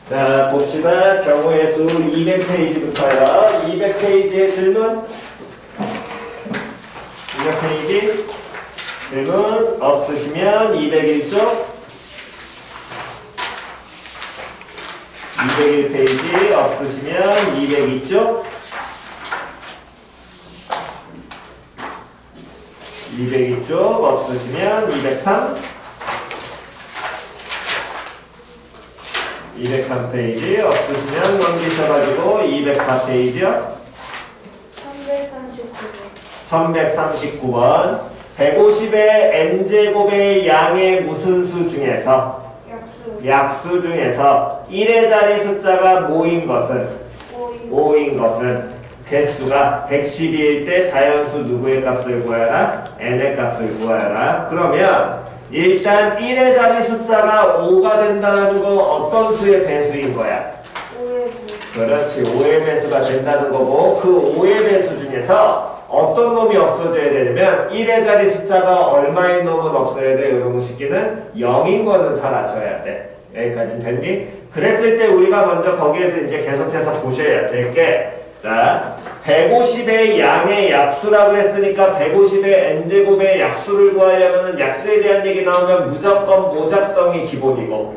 자, 봅시다. 경우의 수 200페이지부터요. 200페이지의 질문. 200페이지. 질문 없으시면 201쪽. 201페이지 없으시면 202쪽. 202쪽 없으시면 203. 203페이지 없으시면 넘기셔가지고 204페이지요. 1139번 150의 n제곱의 양의 무슨 수 중에서 약수 중에서 1의 자리 숫자가 모인 것은 개수가 112일 때 자연수 누구의 값을 구하라? n의 값을 구하라. 그러면 일단 1의 자리 숫자가 5가 된다는 거 어떤 수의 배수인 거야? 5의 배. 그렇지. 5의 배수가 된다는 거고 그 5의 배수 중에서 어떤 놈이 없어져야 되냐면 1의 자리 숫자가 얼마인 놈은 없어야 돼. 이런 식기는 0인 거는 사라져야 돼. 여기까지 됐니? 그랬을 때 우리가 먼저 거기에서 이제 계속해서 보셔야 될 게 자, 150의 양의 약수라고 했으니까 150의 n제곱의 약수를 구하려면 약수에 대한 얘기 나오면 무조건 모작성이 기본이고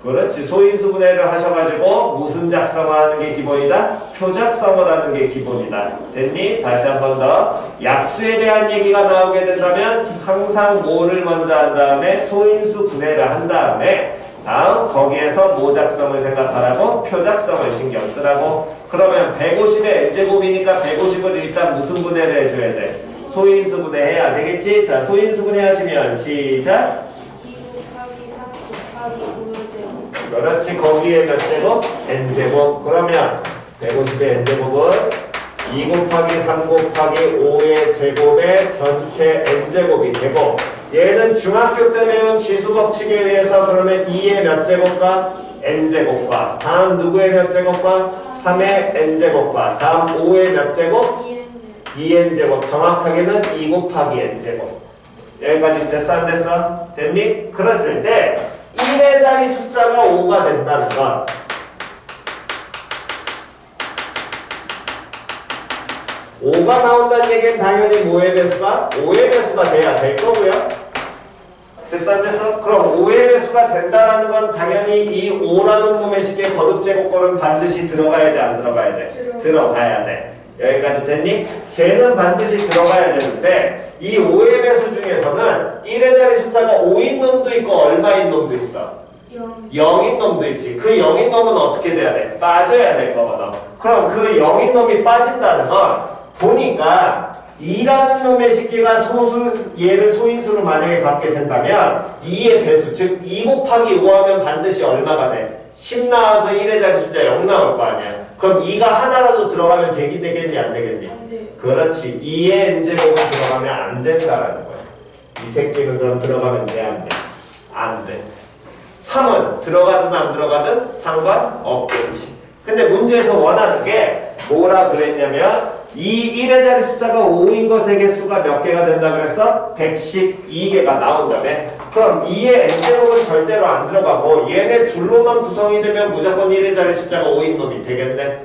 그렇지. 소인수분해를 하셔가지고 무슨 작성을 하는 게 기본이다? 표작성을 하는 게 기본이다. 됐니? 다시 한 번 더. 약수에 대한 얘기가 나오게 된다면 항상 뭐를 먼저 한 다음에 소인수 분해를 한 다음에 다음 거기에서 모작성을 생각하라고 표작성을 신경 쓰라고. 그러면 150의 n제곱이니까 150을 일단 무슨 분해를 해줘야 돼? 소인수 분해해야 되겠지? 자, 소인수 분해하시면 시작. 2 곱하기 3 곱하기 5제곱. 그렇지. 거기에 몇 제곱? n제곱. 그러면 150의 n제곱은 2 곱하기 3 곱하기 5의 제곱의 전체 n제곱이 되고 얘는 중학교 때 배운 지수법칙에 의해서 그러면 2의 몇 제곱과 n제곱과 다음 누구의 몇 제곱과 3의 n제곱과 다음 5의 몇 제곱? 2n제곱. 정확하게는 2 곱하기 n제곱. 여기까지 됐어 안 됐어? 됐니? 그랬을 때 1의 자리 숫자가 5가 된다는 건 (5가) 나온다는 얘기는 당연히 뭐의 배수가? 5의 배수가 돼야 될 거고요. 됐어 안 됐어? 그럼 5의 배수가 된다라는 건 당연히 이 5라는 놈의 식의 거듭제곱꼴은 반드시 들어가야 돼 안 들어가야 돼? 들어가야 돼. 여기까지 됐니? 쟤는 반드시 들어가야 되는데 이 5의 배수 중에서는 1의 자리 숫자가 5인 놈도 있고 얼마인 놈도 있어? 0인 놈도 있지. 그 0인 놈은 어떻게 돼야 돼? 빠져야 될 거거든. 그럼 그 0인 놈이 빠진다는 건 보니까 2라는 놈의 식기가 소수, 얘를 소인수로 만약에 갖게 된다면 2의 배수, 즉 2 곱하기 5 하면 반드시 얼마가 돼? 10 나와서 1의 자리 숫자 0 나올 거 아니야. 그럼 2가 하나라도 들어가면 되긴 되겠니 안 되겠니? 안 돼. 그렇지. 2의 n제곱은 들어가면 안 된다라는 거야. 이 새끼는 그럼 들어가면 돼 안 돼? 안 돼. 3은 들어가든 안 들어가든 상관없겠지. 근데 문제에서 원하는 게 뭐라 그랬냐면 이 1의 자리 숫자가 5인 것의 개수가 몇 개가 된다 그랬어? 112개가 나온다며. 그럼 2의 n제곱은 절대로 안 들어가고 얘네 둘로만 구성이 되면 무조건 1의 자리 숫자가 5인 놈이 되겠네.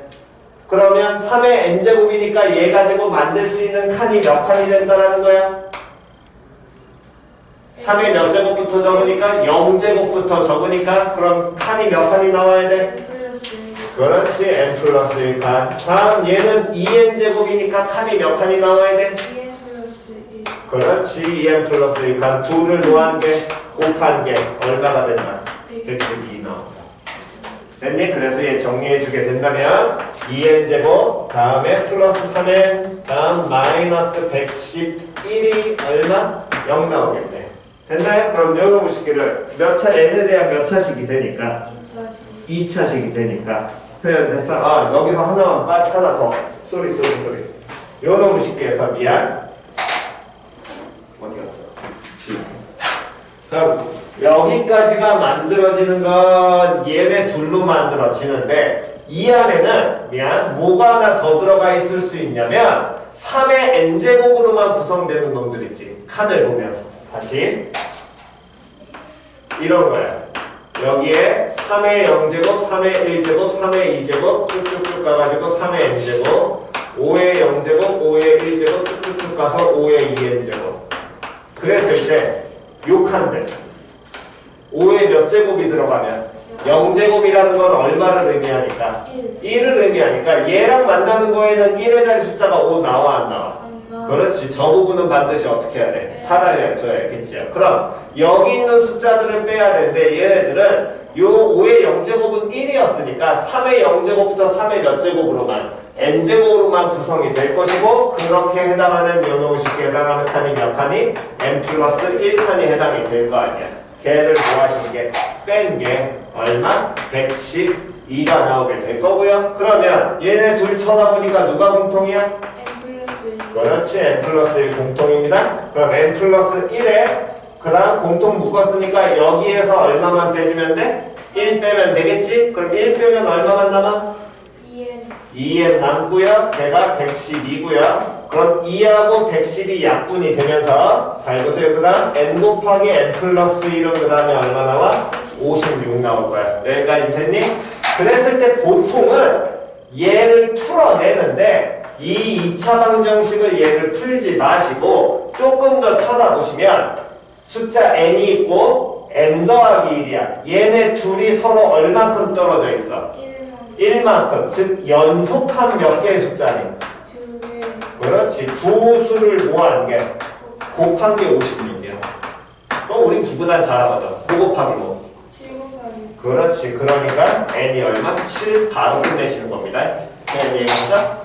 그러면 3의 n제곱이니까 얘 가지고 만들 수 있는 칸이 몇 칸이 된다는 거야? 3의 몇 제곱부터 적으니까 0제곱부터 적으니까 그럼 칸이 몇 칸이 나와야 돼? 그렇지. n 플러스 1칸. 다음 얘는 2n제곱이니까 칸이 몇 칸이 나와야 돼? 2n 플러스 1. 그렇지. 2n 플러스 1칸. 둘을 더한 게 곱한 게 얼마가 된다? 112 나온다. 됐니? 그래서 얘 정리해주게 된다면 2n제곱 다음에 플러스 3n 다음 마이너스 111이 얼마? 0 나오겠네. 됐나요? 그럼 요놈 식기를 몇 차 n에 대한 몇 차식이 되니까 2차식이 되니까 표현 됐어? 아 여기서 하나 더 쏘리 요놈 식기에서 미안 어디 갔어? 그럼 여기까지가 만들어지는 건 얘네 둘로 만들어지는데 이 안에는 미안 뭐가 하나 더 들어가 있을 수 있냐면 3의 n제곱으로만 구성되는 놈들 있지. 칸을 보면 다시 이런 거야. 여기에 3의 0제곱, 3의 1제곱, 3의 2제곱 쭉쭉쭉 가가지고 3의 n제곱 5의 0제곱, 5의 1제곱 쭉쭉쭉 가서 5의 2n제곱 그랬을 때 요 칸들 5의 몇 제곱이 들어가면 0제곱이라는 건 얼마를 의미하니까 1을 의미하니까 얘랑 만나는 거에는 1의 자리 숫자가 5 나와 안 나와? 그렇지. 저 부분은 반드시 어떻게 해야 돼? 사라져야겠죠. 그럼 여기 있는 숫자들을 빼야 되는데 얘네들은 요 5의 0제곱은 1이었으니까 3의 0제곱부터 3의 몇 제곱으로만 n제곱으로만 구성이 될 것이고 그렇게 해당하는 요놈식에 해당하는 칸이 몇 칸이? n 플러스 1칸이 해당이 될 거 아니야. 걔를 뭐 하시는 게 뺀 게 얼마? 112가 나오게 될 거고요. 그러면 얘네 둘 쳐다보니까 누가 공통이야? 그렇지. n 플러스 1 공통입니다. 그럼 n 플러스 1에 그 다음 공통 묶었으니까 여기에서 얼마만 빼주면 돼? 1 빼면 되겠지? 그럼 1 빼면 얼마만 남아? 2n 남고요. 걔가 112고요. 그럼 2하고 110이 약분이 되면서 잘 보세요. 그 다음 n 곱하기 n 플러스 1은 그 다음에 얼마 나와? 56 나올 거야. 여기까지 됐니? 그랬을 때 보통은 얘를 풀어내는데 이 2차 방정식을 얘를 풀지 마시고 조금 더 쳐다보시면 숫자 n이 있고 n 더하기 1이야. 얘네 둘이 서로 얼만큼 떨어져 있어? 1만큼. 즉 연속한 몇 개의 숫자니? 2개. 그렇지. 두 수를 모아한 게 곱한 게 56이야. 또 우린 기분한 잘하거든. 5 곱하기 5. 7 곱하기. 그렇지. 그러니까 n이 얼마? 7 바로 끝내시는 겁니다. 이해했어?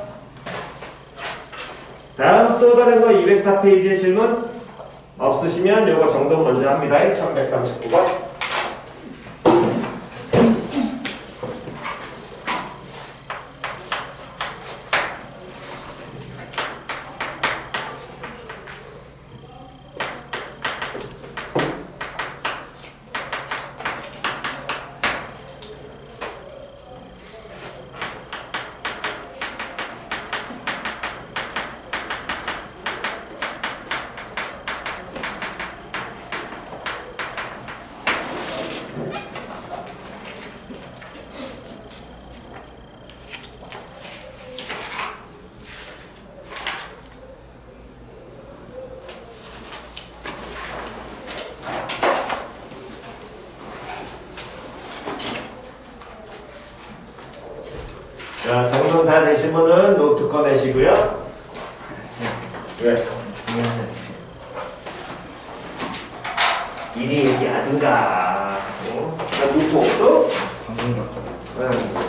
다음 또 다른 거 204페이지의 질문 없으시면 요거 정돈 먼저 합니다. 1139번. 자, 정돈 다 되신 분은 노트 꺼내시고요. 왜? 일이 얘기하든가. 나 노트 없어? 응.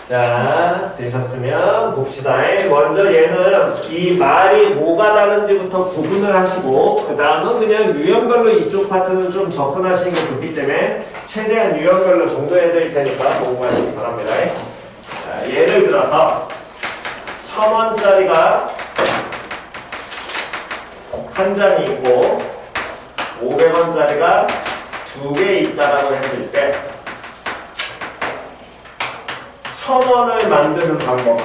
자, 되셨으면 봅시다. 먼저 얘는 이 말이 뭐가 다른지부터 구분을 하시고 그 다음은 그냥 유형별로 이쪽 파트는 좀 접근하시는 게 좋기 때문에 최대한 유형별로 정도해드릴 테니까 공부하시기 바랍니다. 자, 예를 들어서 1000원짜리가 한 장이 있고 500원짜리가 2개 있다라고 했을 때 1000원을 만드는 방법은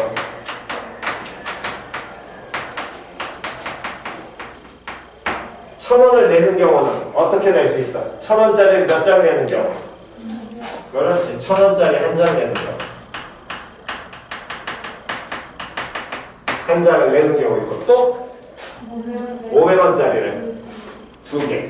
(1000원을) 내는 경우는 어떻게 낼 수 있어? 1000원짜리 몇 장 내는 경우? 그렇지. 1000원짜리 한 장 내는 경우. 한 장을 내는 경우 있고 또 500원짜리를 2개.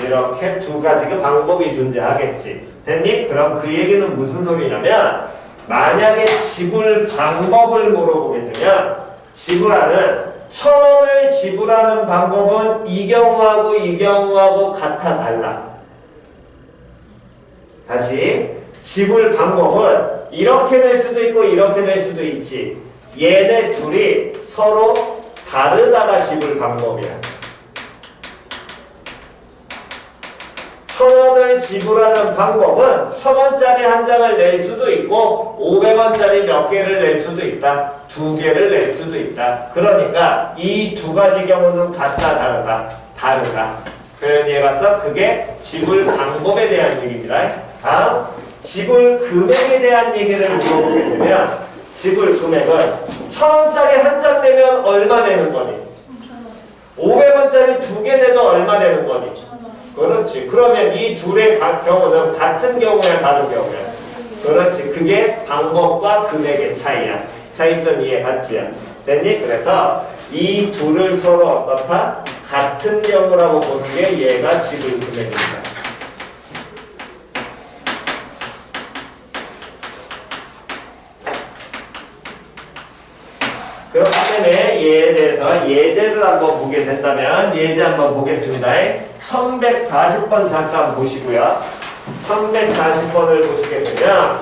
이렇게 두 가지 그 방법이 존재하겠지. 됐니? 그럼 그 얘기는 무슨 소리냐면 만약에 지불 방법을 물어보게 되면 지불하는 1,000원을 지불하는 방법은 이 경우하고 이 경우하고 같아 달라. 다시 지불 방법은 이렇게 될 수도 있고 이렇게 될 수도 있지. 얘네 둘이 서로 다르다가 지불 방법이야. 1,000원을 지불하는 방법은 1,000원짜리 한 장을 낼 수도 있고 500원짜리 몇 개를 낼 수도 있다. 2개를 낼 수도 있다. 그러니까 이 두 가지 경우는 같다 다르다. 다르다. 표현 이해갔어? 그게 지불 방법에 대한 얘기입니다. 다음 지불 금액에 대한 얘기를 물어보게 되면 지불 금액은 1,000원짜리 한 장 내면 얼마 내는 거니? 500원짜리 2개 내도 얼마 내는 거니? 그렇지. 그러면 이 둘의 경우는 같은 경우야 다른 경우야? 그렇지. 그게 방법과 금액의 차이야. 차이점 이해 갔지요? 됐니? 그래서 이 둘을 서로 어떻다? 같은 경우라고 보는 게 얘가 지불 금액입니다. 그렇기 때문에 얘에 대해서 예제를 한번 보게 된다면 예제 한번 보겠습니다. 1140번 잠깐 보시고요. 1140번을 보시게 되면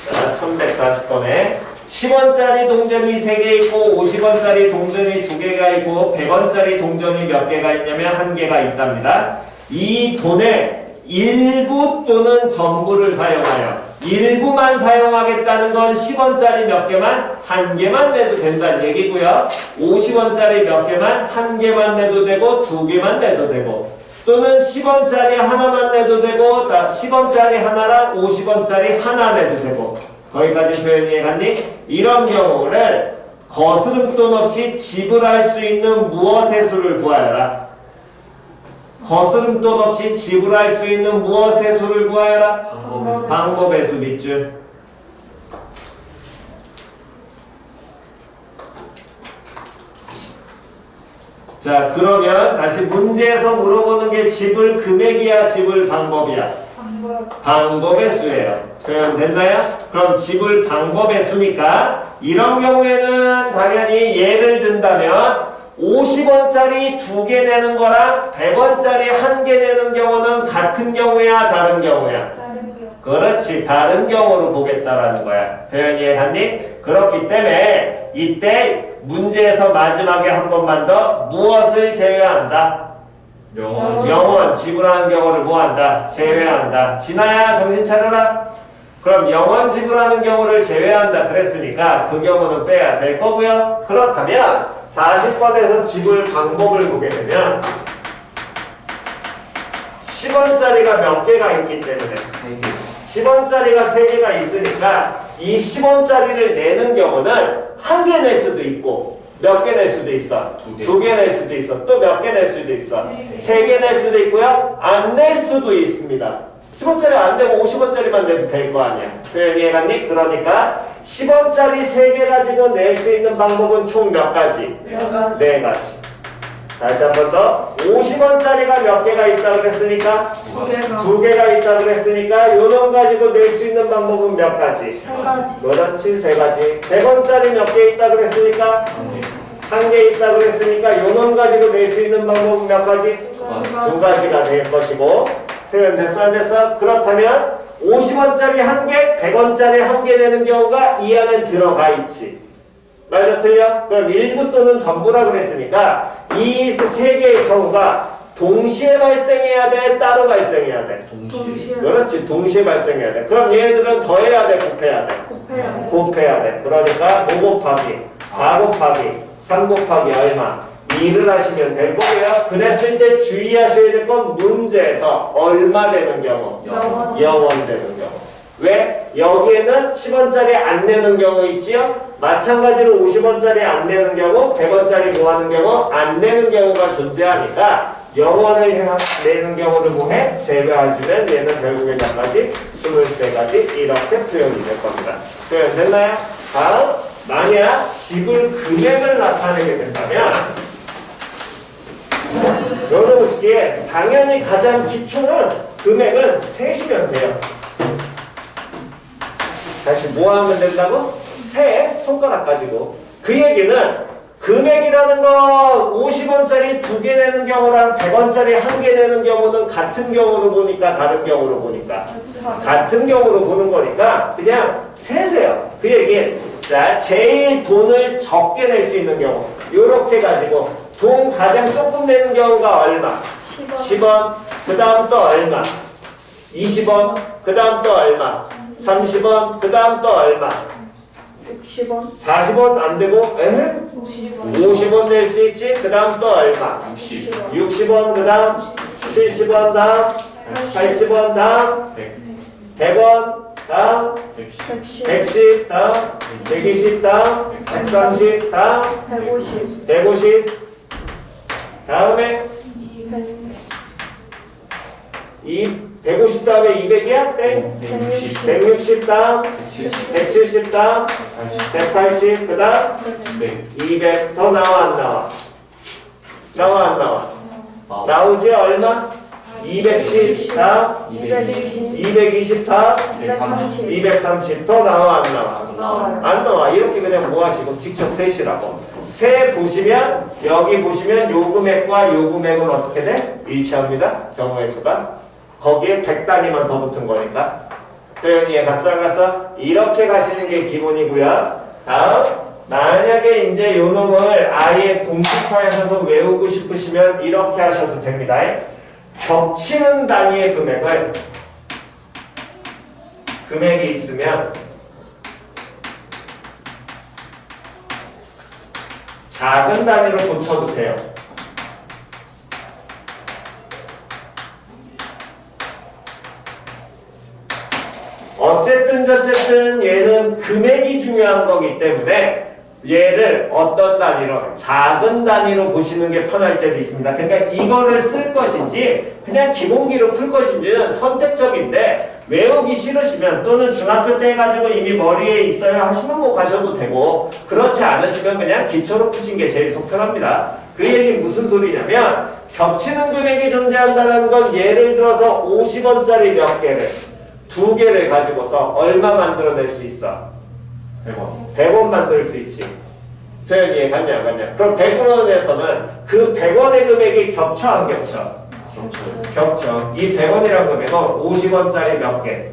자, 1140번에 10원짜리 동전이 3개 있고 50원짜리 동전이 2개가 있고 100원짜리 동전이 몇 개가 있냐면 1개가 있답니다. 이 돈의 일부 또는 전부를 사용하여 일부만 사용하겠다는 건 10원짜리 몇 개만 1개만 내도 된다는 얘기고요. 50원짜리 몇 개만 1개만 내도 되고 2개만 내도 되고 또는 10원짜리 하나만 내도 되고 10원짜리 하나랑 50원짜리 하나 내도 되고 거기까지 표현 이해갔니? 이런 경우를 거스름돈 없이 지불할 수 있는 무엇의 수를 구하여라. 거스름돈 없이 지불할 수 있는 무엇의 수를 구하여라? 방법의 수 밑줄. 자, 그러면 다시 문제에서 물어보는 게 지불 금액이야, 지불 방법이야? 방법의 수예요. 표현 됐나요? 그럼 지불 방법의 수니까 이런 경우에는 당연히 예를 든다면 50원짜리 2개 내는 거랑 100원짜리 1개 내는 경우는 같은 경우야, 다른 경우야? 그렇지, 다른 경우로 보겠다라는 거야. 표현 이해갔니? 그렇기 때문에 이때 문제에서 마지막에 한 번만 더 무엇을 제외한다? 영원, 지불하는 경우를 뭐한다? 제외한다. 진아야 정신 차려라. 그럼 영원 지불하는 경우를 제외한다 그랬으니까 그 경우는 빼야 될 거고요. 그렇다면 40번에서 지불 방법을 보게 되면 10원짜리가 몇 개가 있기 때문에 10원짜리가 3개가 있으니까 이 10원짜리를 내는 경우는 1개 낼 수도 있고 몇 개 낼 수도 있어? 2개 낼 수도 있어. 또 몇 개 낼 수도 있어? 3개 낼 수도 있고요. 안 낼 수도 있습니다. 10원짜리 안 되고 50원짜리만 내도 될 거 아니야. 표현 이해갔니? 그러니까 10원짜리 3개 가지고 낼 수 있는 방법은 총 몇 가지? 4가지. 다시 한 번 더. 50원짜리가 몇 개가 있다고 그랬으니까? 2개가 있다고 그랬으니까 요놈 가지고 낼 수 있는 방법은 몇 가지? 3가지. 그렇지, 3가지. 100원짜리 몇 개 있다고 그랬으니까? 1개 있다고 그랬으니까 요놈 가지고 낼 수 있는 방법은 몇 가지? 2가지가 될 것이고 표현 됐어 안 됐어? 그렇다면 50원짜리 1개, 100원짜리 1개 내는 경우가 이 안에 들어가 있지. 맞아 틀려? 그럼 일부 또는 전부라 그랬으니까 이 3개의 경우가 동시에 발생해야 돼? 따로 발생해야 돼? 동시에. 그렇지, 동시에 발생해야 돼. 그럼 얘들은 더해야 돼? 곱해야 돼? 곱해야 돼. 그러니까 5 곱하기 4 곱하기 3 곱하기 얼마? 2를 하시면 될 거고요. 그랬을 때 주의하셔야 될 건 문제에서 얼마 되는 경우? 0원 되는 경우. 왜? 여기에는 10원짜리 안 내는 경우 있지요? 마찬가지로 50원짜리 안 내는 경우, 100원짜리 구하는 경우, 안 내는 경우가 존재하니까 0원을 내는 경우를 뭐해? 제외해주면 얘는 결국에 몇 가지? 23가지 이렇게 표현이 될 겁니다. 표현 됐나요? 다음, 만약 지불 금액을 나타내게 된다면 요놈 시기에 당연히 가장 기초는 금액은 세시면 돼요. 다시 뭐 하면 된다고? 세 손가락 가지고. 그 얘기는 금액이라는 거 50원짜리 2개 내는 경우랑 100원짜리 1개 내는 경우는 같은 경우로 보니까 다른 경우로 보니까 같은 경우로 보는 거니까 그냥 세세요. 그 얘기. 자, 제일 돈을 적게 낼 수 있는 경우 요렇게 가지고 돈 가장 조금 내는 경우가 얼마? 10원. 그 다음 또 얼마? 20원. 그 다음 또 얼마? 30원. 그 다음 또 얼마? 60원. 40원 안 되고, 50원 낼 수 있지? 그 다음 또 얼마? 60원, 그 다음 70원, 다음 80원, 다음 100원, 다음 110, 다음 120, 다음 130, 다음 150, 다음에 150 다음에 200이야? 땡. 160 다음 170 다음 180 그 다음 200 더 나와 안 나와? 나와 안 나와? 나오지 얼마? 210 다음 220 다음 230 더 나와 안 나와? 안 나와. 이렇게 그냥 뭐 하시고 직접 세시라고. 세 보시면 여기 보시면 요 금액과 요 금액은 어떻게 돼? 일치합니다. 경우의 수가. 거기에 100단위만 더 붙은 거니까. 표현이에 갔어 안 갔어? 이렇게 가시는 게 기본이고요. 다음 만약에 이제 요 놈을 아예 공식화해서 외우고 싶으시면 이렇게 하셔도 됩니다. 겹치는 단위의 금액이 있으면 작은 단위로 고쳐도 돼요. 어쨌든 얘는 금액이 중요한 거기 때문에 얘를 어떤 단위로? 작은 단위로 보시는 게 편할 때도 있습니다. 그러니까 이거를 쓸 것인지 그냥 기본기로 풀 것인지는 선택적인데 외우기 싫으시면 또는 중학교 때 해가지고 이미 머리에 있어요 하시면 뭐 가셔도 되고 그렇지 않으시면 그냥 기초로 푸신 게 제일 속 편합니다. 그 얘기 무슨 소리냐면 겹치는 금액이 존재한다는 건 예를 들어서 50원짜리 몇 개를 2개를 가지고서 얼마 만들어낼 수 있어? 100원. 100원 만들 수 있지. 표현이 갔냐 안 갔냐? 그럼 100원에서는 그 100원의 금액이 겹쳐 안 겹쳐? 겹쳐. 이 100원이라는 금액은 50원짜리 몇 개?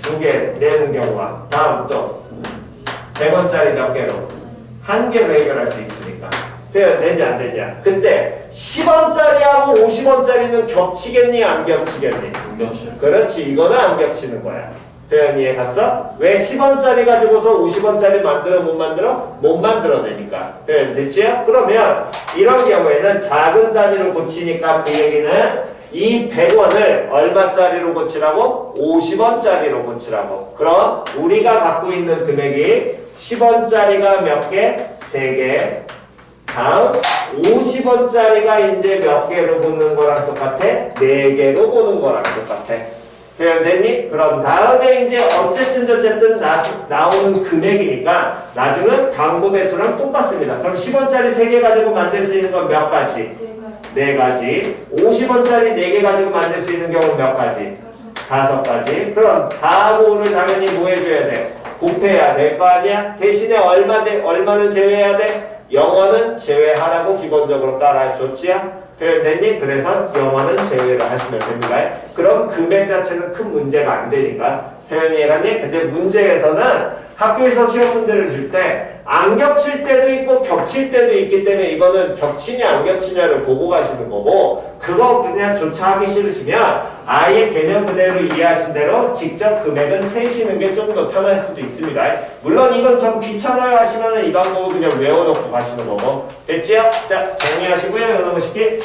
2개 내는 경우와 다음 또 100원짜리 몇 개로? 1개로 해결할 수 있으니까. 표현 되냐 안 되냐? 근데 10원짜리하고 50원짜리는 겹치겠니 안 겹치겠니? 그렇지. 이거는 안 겹치는 거야. 표현 이해 갔어? 왜 10원짜리 가지고서 50원짜리 만들어 못 만들어? 못 만들어내니까. 표현 됐지요? 그러면 이런 경우에는 작은 단위로 고치니까 그 얘기는 이 100원을 얼마짜리로 고치라고? 50원짜리로 고치라고. 그럼 우리가 갖고 있는 금액이 10원짜리가 몇 개? 3개. 다음 50원짜리가 이제 몇 개로 보는 거랑 똑같아? 4개로 보는 거랑 똑같아. 표현됐니? 그럼 다음에 이제 어쨌든 나오는 금액이니까 나중은 방부 배수랑 똑같습니다. 그럼 10원짜리 3개 가지고 만들 수 있는 건 몇 가지? 4가지. 50원짜리 4개 가지고 만들 수 있는 경우는 몇 가지? 5가지. 그럼 4, 5를 당연히 뭐 해줘야 돼? 곱해야 될 거 아니야? 대신에 얼마는 제외해야 돼? 0원은 제외하라고 기본적으로 따라줬지요? 표현됐니? 그래서 0원은 제외를 하시면 됩니다. 그럼 금액 자체는 큰 문제가 안 되니까. 표현이 해갔니? 근데 문제에서는 학교에서 시험 문제를 줄 때 안 겹칠 때도 있고 겹칠 때도 있기 때문에 이거는 겹치냐 안 겹치냐를 보고 가시는 거고 그거 그냥 조차 하기 싫으시면 아예 개념 그대로 이해하신 대로 직접 금액은 세시는 게 좀 더 편할 수도 있습니다. 물론 이건 좀 귀찮아요 하시면 이 방법을 그냥 외워놓고 가시는 거고. 됐지요? 자, 정리하시고요. 연어 식기.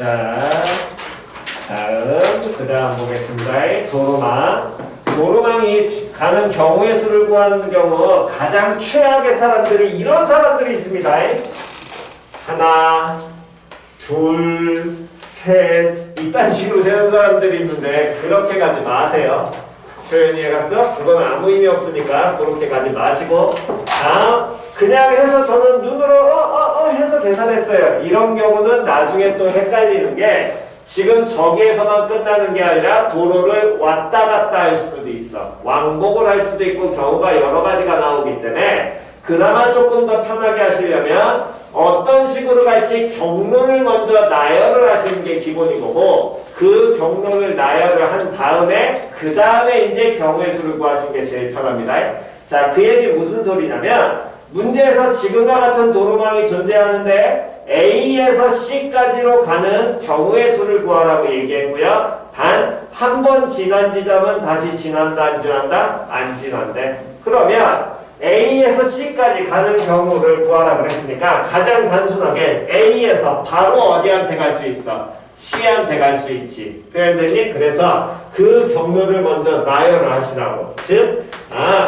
자, 그 다음 보겠습니다. 도로망. 도로망이 가는 경우의 수를 구하는 경우 가장 최악의 사람들이 이런 사람들이 있습니다. 하나, 둘, 셋 이딴 식으로 세는 사람들이 있는데 그렇게 가지 마세요. 표현이 해갔어? 그건 아무 의미 없으니까 그렇게 가지 마시고 그냥 해서 저는 눈으로 해서 계산했어요. 이런 경우는 나중에 또 헷갈리는 게 지금 저기에서만 끝나는 게 아니라 도로를 왔다 갔다 할 수도 있어. 왕복을 할 수도 있고 경우가 여러 가지가 나오기 때문에 그나마 조금 더 편하게 하시려면 어떤 식으로 갈지 경로를 먼저 나열을 하시는 게 기본인 거고 그 경로를 나열을 한 다음에 그 다음에 이제 경우의 수를 구하시는 게 제일 편합니다. 자, 그 얘기 무슨 소리냐면 문제에서 지금과 같은 도로망이 존재하는데 A에서 C까지로 가는 경우의 수를 구하라고 얘기했고요. 단 한 번 지난 지점은 다시 지난다 안 지난다? 안 지난대. 그러면 A에서 C까지 가는 경우를 구하라 그랬으니까 가장 단순하게 A에서 바로 어디한테 갈 수 있어? C한테 갈 수 있지. 표현되니? 그래서 그 경로를 먼저 나열을 하시라고. 즉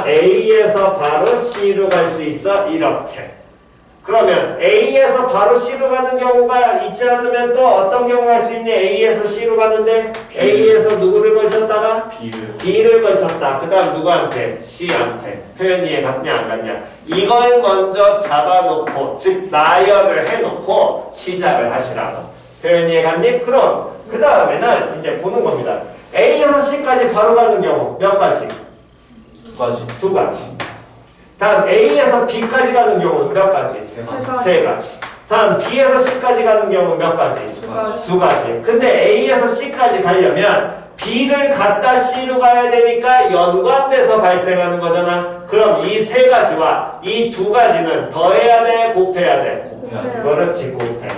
A에서 바로 C로 갈 수 있어. 이렇게. 그러면 A에서 바로 C로 가는 경우가 있지 않으면 또 어떤 경우가 할 수 있니? A에서 C로 가는데 A에서 누구를 걸쳤다가? B를 걸쳤다. 그 다음 누구한테? C한테. 표현 이해 갔냐 안 갔냐? 이걸 먼저 잡아놓고 즉 나열을 해놓고 시작을 하시라고. 표현 이해 갔니? 그럼 그 다음에는 이제 보는 겁니다. A에서 C까지 바로 가는 경우 몇 가지? 두 가지. 다음 A에서 B까지 가는 경우는 몇 가지? 세 가지. 다음 B에서 C까지 가는 경우는 몇 가지? 두 가지. 근데 A에서 C까지 가려면 B를 갔다 C로 가야 되니까 연관돼서 발생하는 거잖아. 그럼 이 세 가지와 이 두 가지는 더해야 돼? 곱해야 돼? 그렇지, 곱해.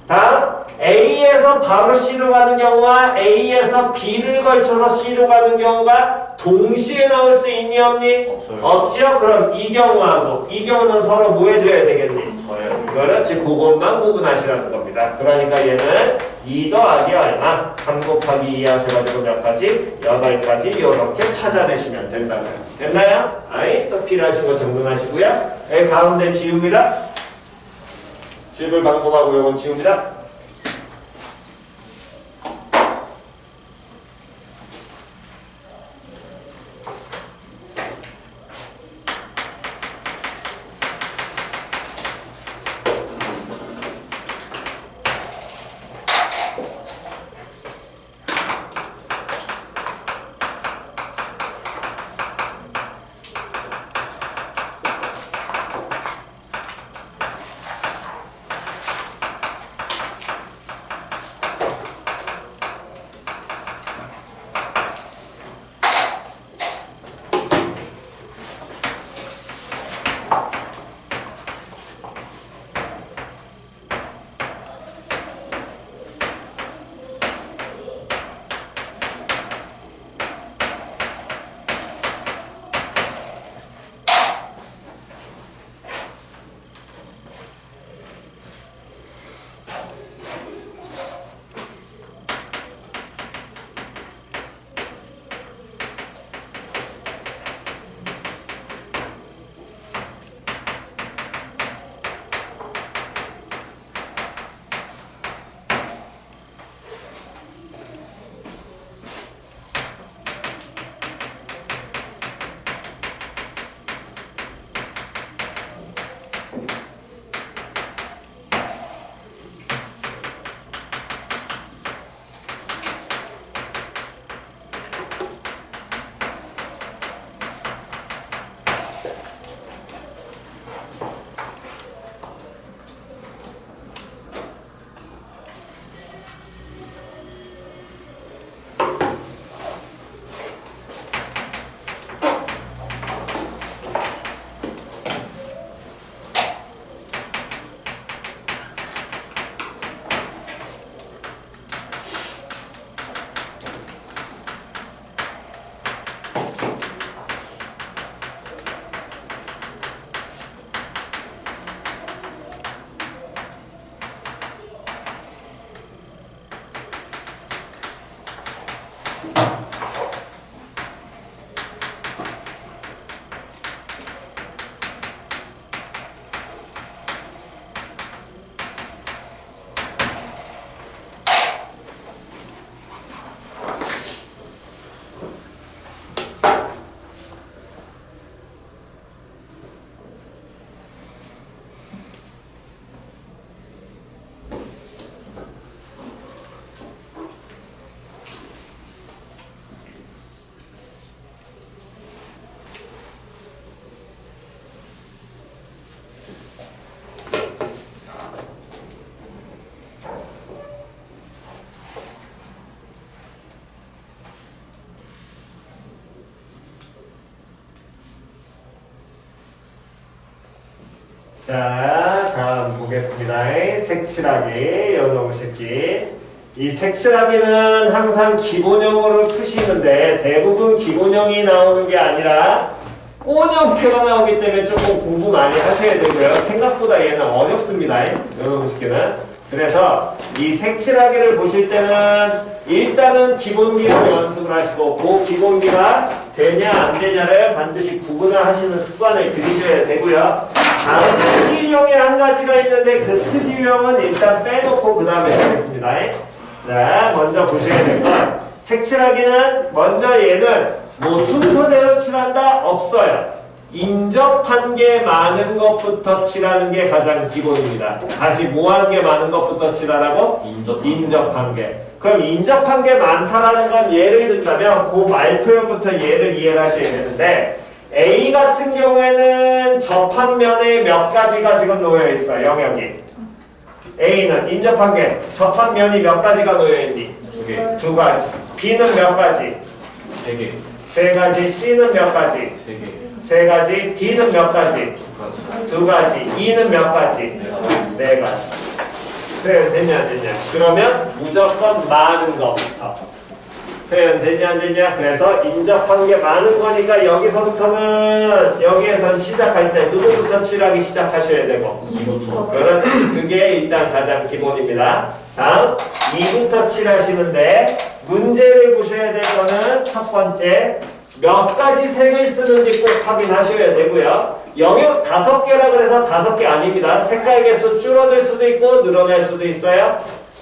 다음 A에서 바로 C로 가는 경우와 A에서 B를 걸쳐서 C로 가는 경우가 동시에 나올 수 있니 없니? 없지요? 그럼 이 경우하고 이 경우는 서로 뭐 해줘야 되겠니? 그렇지, 그것만 구분하시라는 겁니다. 그러니까 얘는 2 더하기 얼마? 3 곱하기 2 하셔가지고 몇 가지? 8가지 이렇게 찾아내시면 된다고요. 됐나요? 아이, 또 필요하신 거 정돈하시고요. 여기 가운데 지웁니다. 지울 방법하고 이건 지웁니다. 자, 다음 보겠습니다. 색칠하기, 요놈의 새끼. 이 색칠하기는 항상 기본형으로 푸시는데 대부분 기본형이 나오는 게 아니라 꽃 형태가 나오기 때문에 조금 공부 많이 하셔야 되고요. 생각보다 얘는 어렵습니다. 요놈의 새끼는. 그래서 이 색칠하기를 보실 때는 일단은 기본기로 연습을 하시고 그 기본기가 되냐 안 되냐를 반드시 구분을 하시는 습관을 들이셔야 되고요. 다음 특이형이 한 가지가 있는데 그 특이형은 일단 빼놓고 그 다음에 하겠습니다. 자, 먼저 보셔야 될 건 색칠하기는 먼저 얘는 뭐 순서대로 칠한다? 없어요. 인접한 게 많은 것부터 칠하는 게 가장 기본입니다. 다시 뭐한 게 많은 것부터 칠하라고? 인접한 게. 그럼 인접한 게 많다라는 건 예를 든다면 그 말표현부터 예를 이해를 하셔야 되는데 A 같은 경우에는 접한 면에 몇 가지가 지금 놓여 있어요. 영역이. A는 인접한 게 접한 면이 몇 가지가 놓여 있니? 두 가지. B는 몇 가지? 세 가지. C는 몇 가지? 세 가지. D는 몇 가지? 두 가지. E는 몇 가지? 네 가지. 표현 되냐 안 되냐? 그러면 무조건 많은 것부터. 표현 되냐 안 되냐? 그래서 인접한 게 많은 거니까 여기서부터는 여기에선 시작할 때 누구부터 칠하기 시작하셔야 되고 2부터. 그렇지. 그게 일단 가장 기본입니다. 다음 2부터 칠하시는데 문제를 보셔야 될 거는 첫 번째 몇 가지 색을 쓰는지 꼭 확인하셔야 되고요. 영역 5개라 그래서 5개 아닙니다. 색깔 개수 줄어들 수도 있고 늘어날 수도 있어요.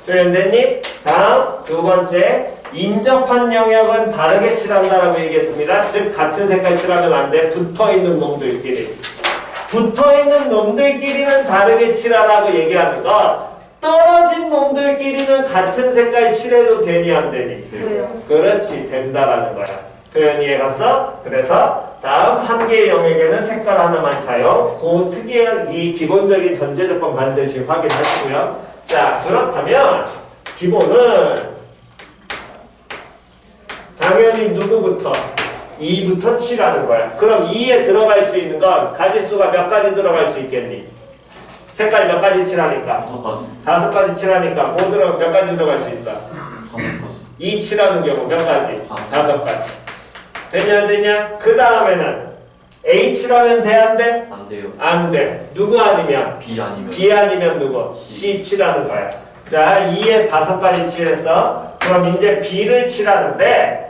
표현됐니? 다음 두 번째 인접한 영역은 다르게 칠한다라고 얘기했습니다. 즉 같은 색깔 칠하면 안 돼. 붙어있는 놈들끼리. 붙어있는 놈들끼리는 다르게 칠하라고 얘기하는 건 떨어진 놈들끼리는 같은 색깔 칠해도 되니 안 되니? 돼요. 그렇지. 된다라는 거야. 표현 이해갔어? 그래서 다음 한 개의 영역에는 색깔 하나만 사용. 그 특이한 이 기본적인 전제 조건 반드시 확인하시고요. 자, 그렇다면 기본은 당연히 누구부터? 2부터 칠하는 거야. 그럼 2에 들어갈 수 있는 건 가지수가 몇 가지 들어갈 수 있겠니? 색깔 몇 가지 칠하니까? 5 가지 칠하니까 뭐 몇 가지 들어갈 수 있어? 2 칠하는 경우 몇 가지? 5 가지. 되냐 안 되냐? 그 다음에는 A 칠하면 돼 안 돼? 안 돼요. 안 돼. 누구 아니면? B 아니면 B 아니면 누구? C 칠하는 거야. 자, 2에 5가지 칠했어. 그럼 이제 B를 칠하는데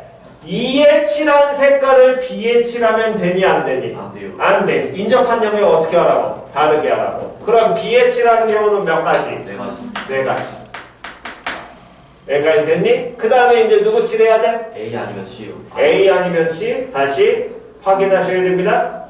2에 칠한 색깔을 B에 칠하면 되니 안 되니? 안 돼요. 안 돼. 인접한 영역 어떻게 하라고? 다르게 하라고. 그럼 B에 칠하는 경우는 몇 가지? 4가지. 4가지. 여기까지 됐니? 그 다음에 이제 누구 칠해야 돼? A 아니면 C요. A 아니면 C. 다시 확인하셔야 됩니다.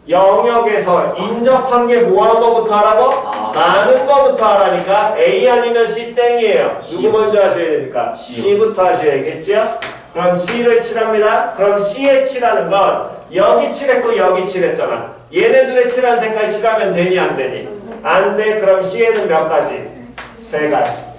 영역에서 인접한 게 뭐하는 거부터 하라고? 많은 거부터 하라니까 A 아니면 C 땡이에요. 누구 먼저 하셔야 됩니까? C부터 하셔야겠죠? 그럼 C를 칠합니다. 그럼 C에 칠하는 건 여기 칠했고 여기 칠했잖아. 얘네들의 칠한 색깔 칠하면 되니 안 되니? 안 돼. 그럼 C에는 몇 가지? 3가지.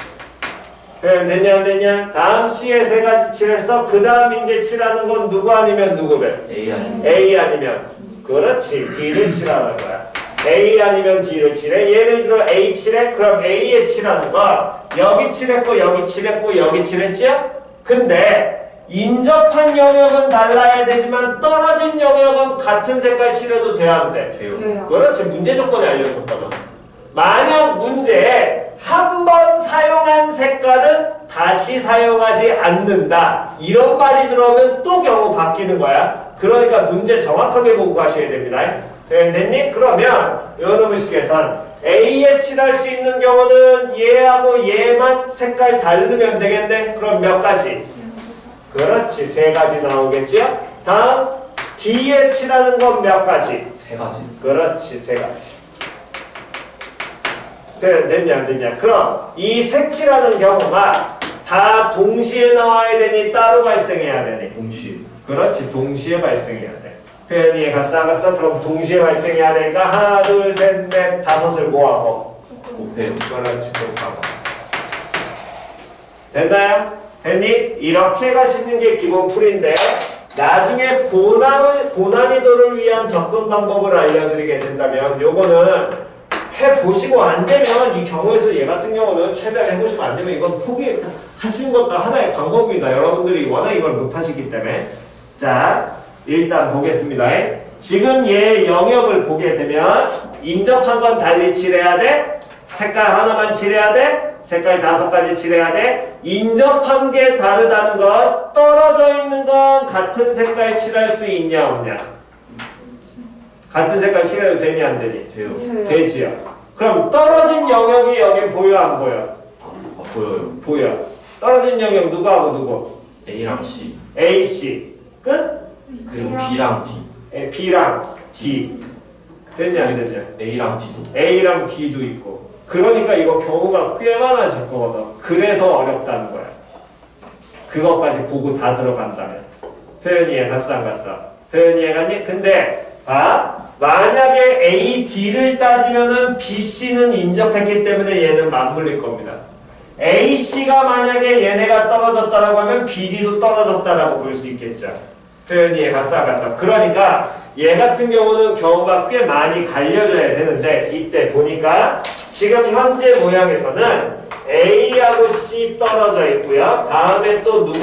표현 됐냐 안 됐냐? 다음 C에 3가지 칠했어. 그 다음 이제 칠하는 건 누구 아니면 누구를? A 아니면 A 아니면 그렇지. D를 칠하는 거야. A 아니면 D를 칠해. 예를 들어 A 칠해. 그럼 A에 칠하는 거 여기 칠했고 여기 칠했고 여기 칠했죠? 근데 인접한 영역은 달라야 되지만 떨어진 영역은 같은 색깔 칠해도 돼야 안 돼? 돼요. 그렇지. 문제 조건에 알려줬거든. 만약 문제에 한 번 사용한 색깔은 다시 사용하지 않는다. 이런 말이 들어오면 또 경우 바뀌는 거야. 그러니까 문제 정확하게 보고 가셔야 됩니다. 됐니? 그러면 여러분 식계산 A에 칠할 수 있는 경우는 얘하고 얘만 색깔 다르면 되겠네. 그럼 몇 가지? 그렇지. 3가지 나오겠죠? 다음 D에 칠하는 건 몇 가지? 3가지. 그렇지. 3가지. 됐냐 안 됐냐? 그럼 이 색칠하는 경우가 다 동시에 나와야 되니 따로 발생해야 되니? 동시에. 그렇지. 동시에 발생해야 돼. 표현 이해갔어 안 갔어? 그럼 동시에 발생해야 되니까 하나 둘 셋 넷 5을 뭐하고? 곱해요. 그렇지. 곱하고. 됐나요? 됐니? 이렇게 가시는 게 기본 풀인데 나중에 고난이도를 위한 접근 방법을 알려드리게 된다면 요거는 해보시고 안 되면 이 경우에서 얘 같은 경우는 최대한 해보시고 안 되면 이건 포기하시는 것도 하나의 방법입니다. 여러분들이 워낙 이걸 못하시기 때문에. 자, 일단 보겠습니다. 지금 얘 영역을 보게 되면 인접한 건 달리 칠해야 돼? 색깔 하나만 칠해야 돼? 색깔 5가지 칠해야 돼? 인접한 게 다르다는 건 떨어져 있는 건 같은 색깔 칠할 수 있냐 없냐? 같은 색깔 칠해도 되니 안 되니? 돼요. 되지요. 그럼 떨어진 영역이 여기 보여 안 보여? 보여요. 보여. 떨어진 영역 누구하고 누구? A랑 C A, C. 끝? 그리고 B랑 D B랑 D. 됐냐 안 됐냐? A랑 D도 A랑 D도 있고. 그러니까 이거 경우가 꽤 많아질 거거든. 그래서 어렵다는 거야. 그것까지 보고 다 들어간다면. 표현이 이해갔어 안 갔어? 표현이 이해갔니? 근데 봐. 만약에 A, D를 따지면은 B, C는 인접했기 때문에 얘는 맞물릴 겁니다. A, C가 만약에 얘네가 떨어졌다라고 하면 B, D도 떨어졌다라고 볼 수 있겠죠. 표현이 이해갔어 안 갔어? 그러니까 얘 같은 경우는 경우가 꽤 많이 갈려져야 되는데 이때 보니까 지금 현재 모양에서는 A하고 C 떨어져 있고요. 다음에 또 누구?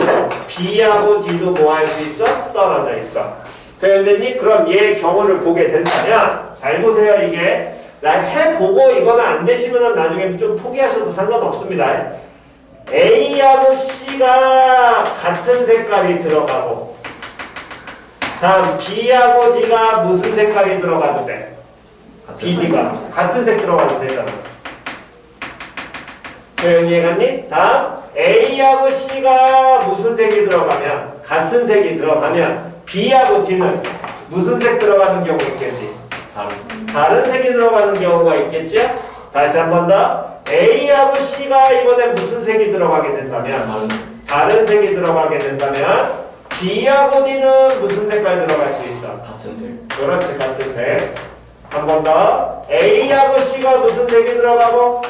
B하고 D도 뭐 할 수 있어? 떨어져 있어. 표현됐니? 그럼 얘 경우를 보게 된다면 잘 보세요. 이게 난 해보고 이거는 안 되시면 나중에 좀 포기하셔도 상관없습니다. A하고 C가 같은 색깔이 들어가고 다음 B하고 D가 무슨 색깔이 들어가도 돼? BD가 같은 색 들어가도 되잖아. 표현 이해갔니? 다음 A하고 C가 무슨 색이 들어가면 같은 색이 들어가면 B하고 D는 무슨 색 들어가는 경우가 있겠지? 다른 색이 들어가는 경우가 있겠지? 다시 한 번 더 A하고 C가 이번에 무슨 색이 들어가게 된다면 다른 색이 들어가게 된다면 B하고 D는 무슨 색깔 들어갈 수 있어? 같은 색 그렇지 같은 색. 한 번 더 A하고 C가 무슨 색이 들어가고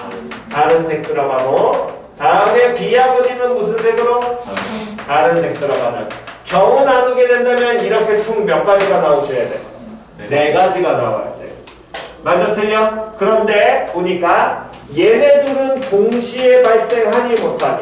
다른 색 들어가고 다음에 B하고 D는 무슨 색으로? 다른 색 들어가는 경우 나누게 된다면 이렇게 총 몇 가지가 나오셔야 돼? 네 가지가 나와야 돼. 맞아 틀려? 그런데 보니까 얘네들은 동시에 발생하니 못하니?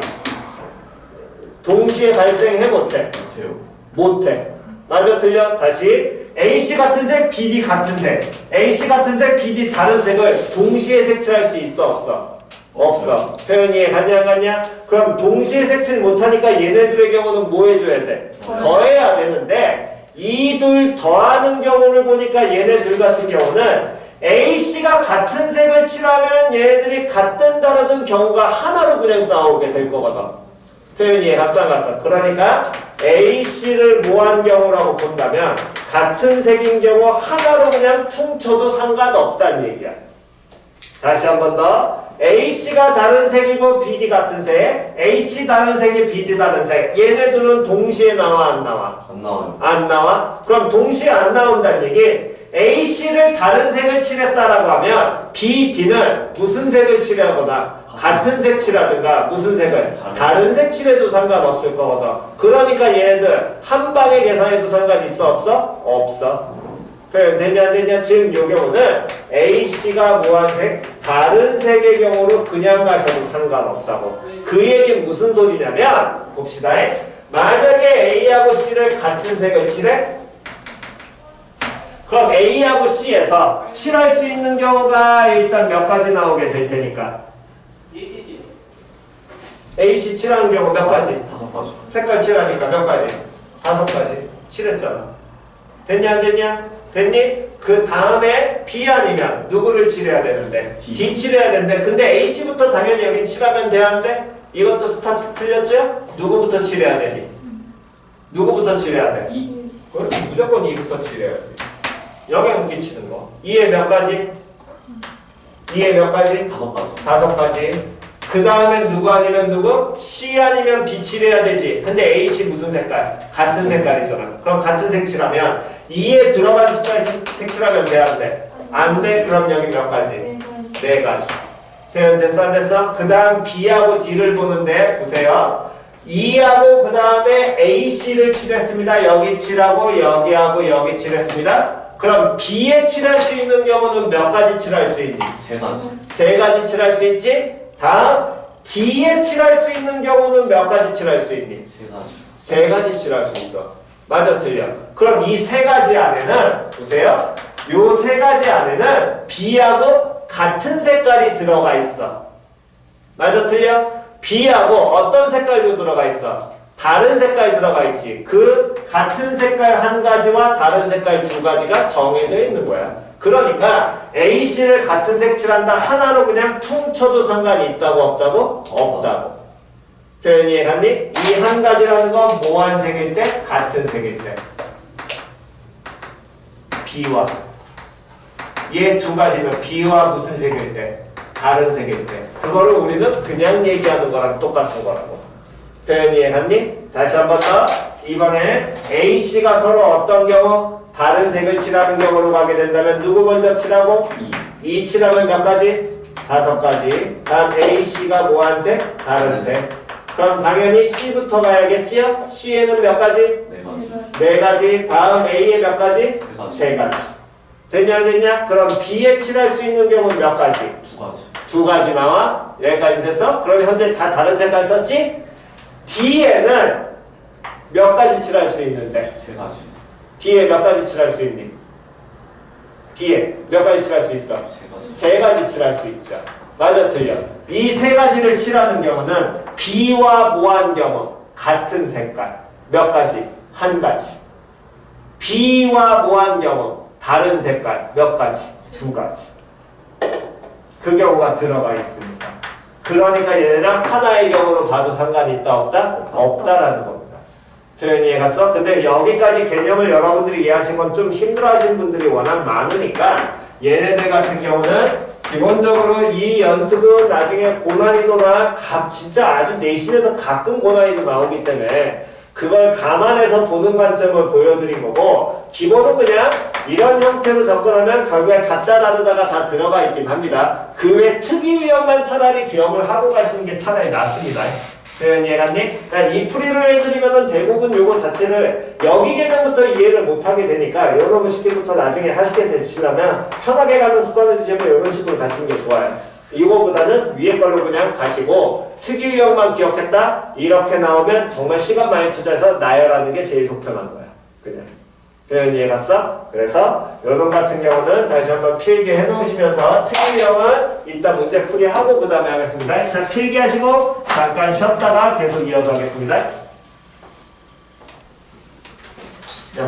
동시에 발생해 못해? 못해요. 못해. 맞아 틀려? 다시 AC 같은 색, BD 같은 색. AC 같은 색, BD 다른 색을 동시에 색칠할 수 있어 없어? 없어. 표현이 갔냐 안 갔냐? 그럼 동시에 색칠 못하니까 얘네들의 경우는 뭐 해줘야 돼? 더해야 되는데 이 둘 더하는 경우를 보니까 얘네들 같은 경우는 AC가 같은 색을 칠하면 얘네들이 같든 다르든 경우가 하나로 그냥 나오게 될 거거든. 표현이 갔어 안 갔어? 그러니까 AC를 뭐한 경우라고 본다면 같은 색인 경우 하나로 그냥 퉁쳐도 상관없다는 얘기야. 다시 한 번 더 AC가 다른 색이고 BD 같은 색, AC 다른 색이 BD 다른 색. 얘네들은 동시에 나와 안 나와? 안 나와요. 안 나와? 그럼 동시에 안 나온다는 얘기 AC를 다른 색을 칠했다라고 하면 BD는 무슨 색을 칠하거나 같은 색 칠하든가 무슨 색을? 다른 색 칠해도 상관없을 거거든. 그러니까 얘네들 한 방에 계산해도 상관 있어 없어? 없어. 되냐 안 되냐? 지금 요 경우는 AC가 뭐한 색? 다른 색의 경우로 그냥 가셔도 상관없다고. 그 얘기는 무슨 소리냐면 봅시다. 만약에 A하고 C를 같은 색을 칠해? 그럼 A하고 C에서 칠할 수 있는 경우가 일단 몇 가지 나오게 될 테니까 AC 칠하는 경우 몇 가지? 5가지. 색깔 칠하니까 몇 가지? 5가지 칠했잖아. 됐냐 안 됐냐? 됐니? 그 다음에 B 아니면 누구를 칠해야 되는데? D 칠해야 되는데 근데 AC부터 당연히 여기 칠하면 돼야한데 이것도 스타트 틀렸죠? 누구부터 칠해야 되니? 누구부터 칠해야 돼? 그렇지 무조건 E부터 칠해야지. 영향 끼치는 거. 2에 몇 가지? 2에 몇 가지? 5가지. 5가지. 그 다음에 누구 아니면 누구? C 아니면 B 칠해야 되지. 근데 AC 무슨 색깔? 같은 색깔이잖아. 그럼 같은 색칠하면 2에 들어간 숫자에 색칠하면 돼 안 돼? 안 돼? 그럼 여기 몇 가지? 4가지. 됐어 안 됐어? 그 다음 B하고 D를 보는데 보세요. 2하고 그 다음에 AC를 칠했습니다. 여기 칠하고 여기하고 여기 칠했습니다. 그럼 B에 칠할 수 있는 경우는 몇 가지 칠할 수 있니? 세 가지. 세 가지 칠할 수 있지? 다음 D에 칠할 수 있는 경우는 몇 가지 칠할 수 있니? 세 가지. 세 가지 칠할 수 있어. 맞아 틀려. 그럼 이 세 가지 안에는 보세요. 요 세 가지 안에는 B하고 같은 색깔이 들어가 있어. 맞아 틀려? B하고 어떤 색깔도 들어가 있어? 다른 색깔 들어가 있지. 그 같은 색깔 한 가지와 다른 색깔 두 가지가 정해져 있는 거야. 그러니까 AC를 같은 색 칠한다 하나로 그냥 퉁 쳐도 상관이 있다고 없다고? 없다고. 표현이 이해갔니? 이 한 가지라는 건 뭐한 색일 때? 같은 색일 때. B와 얘 두 가지는 B와 무슨 색일 때? 다른 색일 때. 그거를 우리는 그냥 얘기하는 거랑 똑같은 거라고. 표현이 이해갔니? 다시 한 번 더. 이번에 AC가 서로 어떤 경우? 다른 색을 칠하는 경우로 가게 된다면 누구 먼저 칠하고? 이 칠하면 몇 가지? 5가지. 다음 AC가 뭐한 색? 다른 색. 그럼 당연히 C부터 가야겠지요? C에는 몇 가지? 네 가지. 4가지. 다음 A에 몇 가지? 3가지. 됐냐 안 됐냐? 그럼 B에 칠할 수 있는 경우는 몇 가지? 2가지. 2가지 나와? 여기까지 됐어? 그럼 현재 다 다른 색깔 썼지? D에는 몇 가지 칠할 수 있는데? 세 가지. D에 몇 가지 칠할 수 있니? D에 몇 가지 칠할 수 있어? 세 가지. 3가지 칠할 수 있죠. 맞아 틀려. 이 3가지를 칠하는 경우는 B와 뭐한 경우? 같은 색깔. 몇 가지? 1가지. B와 뭐한 경우? 다른 색깔. 몇 가지? 2가지. 그 경우가 들어가 있습니다. 그러니까 얘네는 하나의 경우로 봐도 상관이 있다 없다? 없다라는 겁니다. 표현이 이해갔어? 근데 여기까지 개념을 여러분들이 이해하신 건 좀 힘들어하시는 분들이 워낙 많으니까 얘네들 같은 경우는 기본적으로 이 연습은 나중에 고난이도나 진짜 아주 내신에서 가끔 고난이도 나오기 때문에 그걸 감안해서 보는 관점을 보여드린 거고 기본은 그냥 이런 형태로 접근하면 결국에 같다 다르다가 다 들어가 있긴 합니다. 그 외 특이 유형만 차라리 기억을 하고 가시는 게 차라리 낫습니다. 표현이 이해갔니? 그러니까 이 풀이를 해드리면은 대부분 요거 자체를 여기 개념부터 이해를 못하게 되니까 요런 식부터 나중에 하시게 되시려면 편하게 가는 습관을 드시면 이런 식으로 가시는 게 좋아요. 이거보다는 위에 걸로 그냥 가시고 특이 유형만 기억했다? 이렇게 나오면 정말 시간 많이 투자해서 나열하는 게 제일 속편한 거야. 그냥. 표현 이해갔어? 그래서 요놈 같은 경우는 다시 한번 필기 해놓으시면서 특이 유형은 이따 문제 풀이하고 그 다음에 하겠습니다. 자, 필기 하시고 잠깐 쉬었다가 계속 이어서 하겠습니다. 야,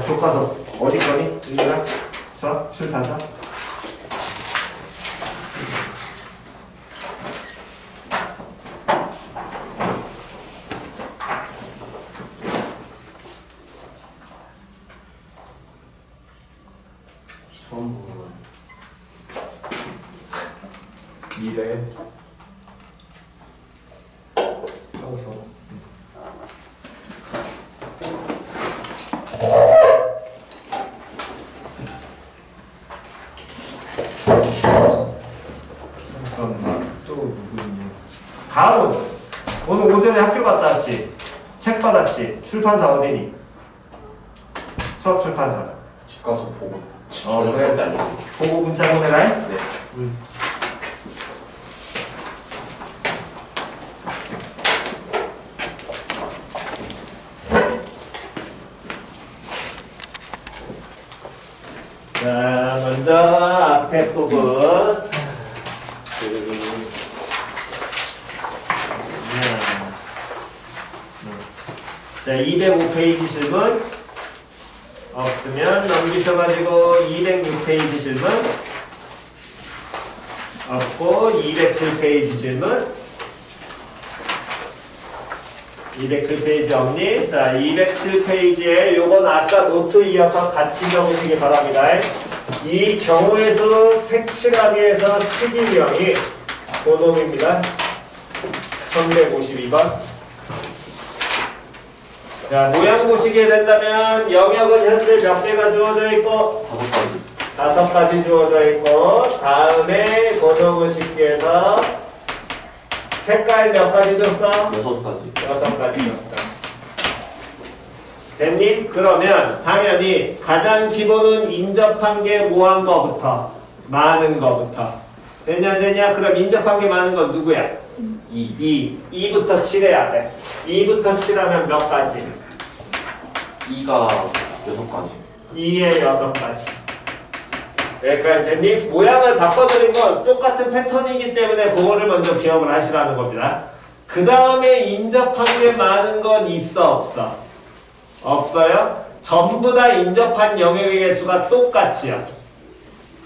교과서 어디 거니? 인들아? 출판사? 처음 보는 2회 하고서 잠깐만 또 누구니? 다음은 오늘 오전에 학교 갔다 왔지? 책 받았지? 출판사 어디니? 수업 출판사. 집 가서 보고. 그래. 보고 문자 보내라. 네. 자, 먼저 앞에 부분. 자, 205페이지 질문. 없으면 넘기셔가지고 206페이지 질문. 없고 207페이지 질문. 207페이지 없니? 자, 207페이지에 요건 아까 노트 이어서 같이 적으시기 바랍니다. 이 경우에서 색칠하기에서 특이명이 고놈입니다. 1152번. 자, 모양 보시게 된다면 영역은 현재 몇 개가 주어져 있고 5가지 주어져 있고 다음에 고놈을 싣기에서 색깔 몇 가지 줬어? 6가지. 6가지 줬어. 됐니? 그러면 당연히 가장 기본은 인접한 게 뭐한 거부터? 많은 거부터. 되냐? 그럼 인접한 게 많은 건 누구야? 2부터 칠해야 돼. 2부터 칠하면 몇 가지? 2가 6가지. 2에 6가지. 그러니까 됐니? 모양을 바꿔드린 건 똑같은 패턴이기 때문에 그거를 먼저 기억을 하시라는 겁니다. 그 다음에 인접한 게 많은 건 있어 없어? 없어요? 전부 다 인접한 영역의 개수가 똑같지요.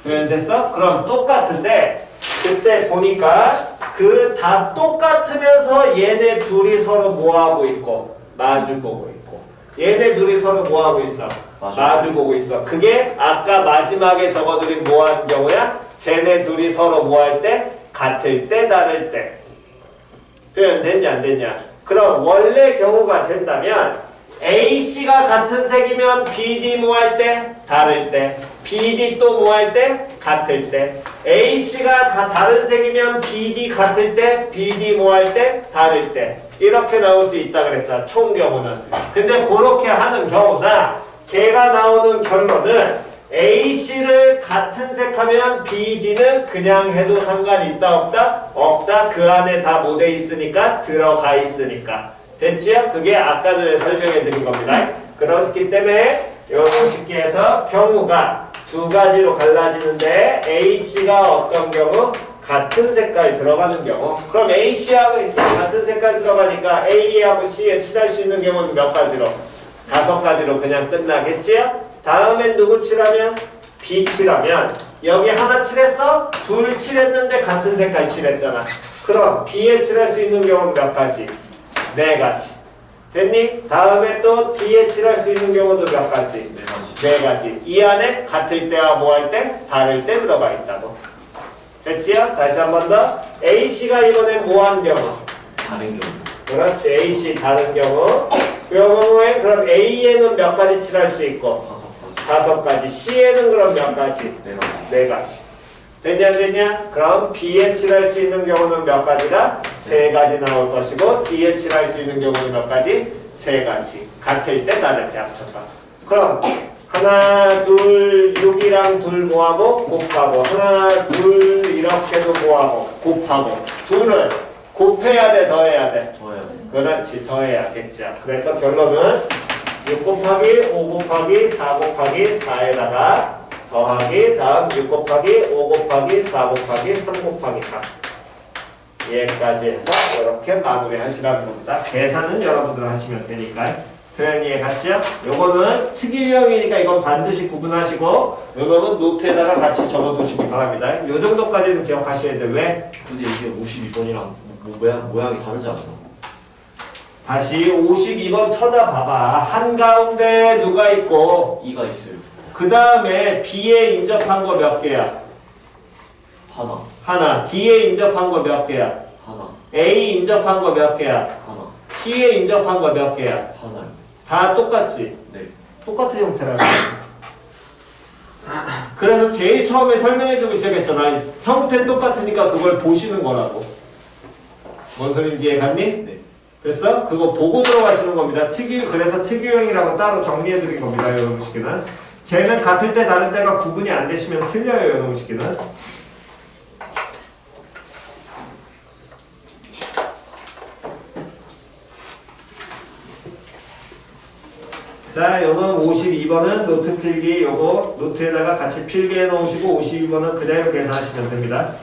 됐어? 그럼 똑같은데 그때 보니까 그 다 똑같으면서 얘네 둘이 서로 뭐하고 있고 마주보고 있고 얘네 둘이 서로 뭐하고 있어? 마주보고 있어. 그게 아까 마지막에 적어드린 뭐하는 경우야? 쟤네 둘이 서로 뭐할 때? 같을 때 다를 때. 표현 됐냐 안 됐냐? 그럼 원래 경우가 된다면 AC가 같은 색이면 BD 뭐할 때? 다를 때. BD 또 뭐할 때? 같을 때. AC가 다 다른 색이면 BD 같을 때, BD 뭐할 때? 다를 때. 이렇게 나올 수 있다 그랬잖아. 총 경우는. 근데 그렇게 하는 경우나 걔가 나오는 결론은 AC를 같은 색하면 BD는 그냥 해도 상관이 있다 없다? 없다. 그 안에 다 뭐 돼 있으니까 들어가 있으니까. 됐지요? 그게 아까 전에 설명해 드린 겁니다. 그렇기 때문에 요 식기에서 경우가 두 가지로 갈라지는데 AC가 어떤 경우? 같은 색깔 들어가는 경우. 그럼 AC하고 같은 색깔 들어가니까 A하고 C에 칠할 수 있는 경우는 몇 가지로? 5가지로 그냥 끝나겠지요? 다음엔 누구 칠하면? B 칠하면 여기 하나 칠했어? 둘 칠했는데 같은 색깔 칠했잖아. 그럼 B에 칠할 수 있는 경우는 몇 가지? 4가지. 됐니? 다음에 또 D에 칠할 수 있는 경우도 몇 가지? 4가지. 이 안에 같을 때와 뭐 할 때? 다를 때 들어가 있다고. 됐지요? 다시 한 번 더. AC가 이번엔 뭐 한 경우? 다른 경우. 그렇지. AC 다른 경우. 그 경우에 그럼 A에는 몇 가지 칠할 수 있고? 5가지. C에는 그럼 몇 가지? 4가지. 됐냐? 그럼 B에 칠할 수 있는 경우는 몇 가지라? 3가지 나올 것이고 D에 칠할 수 있는 경우는 몇 가지? 3가지. 같을 때 다를 때 합쳐서. 그럼 하나, 둘, 6이랑 둘 뭐하고? 곱하고 하나, 둘 이렇게도 뭐하고? 곱하고 둘은 곱해야 돼? 더해야 돼? 더해야 돼. 그렇지. 더해야겠죠. 그래서 결론은 6 곱하기 5 곱하기 4 곱하기 4에다가 더하기 다음 6 곱하기 5 곱하기 4 곱하기 3 곱하기 4 얘까지 해서 이렇게 마무리 하시라는 겁니다. 계산은 여러분들 하시면 되니까. 표현 이해 갔죠? 요거는 특이 유형이니까 이건 반드시 구분하시고 요거는 노트에다가 같이 적어두시기 바랍니다. 요 정도까지는 기억하셔야 돼요. 왜? 근데 이게 52번이랑 모양이 다르지 않나? 다시 52번 쳐다봐봐. 한가운데 누가 있고 2가 있어요. 그 다음에 B에 인접한 거 몇 개야? 하나. D에 인접한 거 몇 개야? 하나. A 인접한 거 몇 개야? 하나. C에 인접한 거 몇 개야? 하나요. 다 똑같지? 네. 똑같은 형태라고. 그래서 제일 처음에 설명해주고 시작했잖아. 형태 똑같으니까 그걸 보시는 거라고. 뭔 소린지 이해갔니? 네. 됐어? 그거 보고 들어가시는 겁니다. 그래서 특유형이라고 따로 정리해드린 겁니다. 이런 식기는. 쟤는 같을 때 다른 때가 구분이 안 되시면 틀려요. 이런 식기는. 자, 요건 52번은 노트 필기, 요거 노트에다가 같이 필기해 놓으시고 52번은 그대로 계산하시면 됩니다.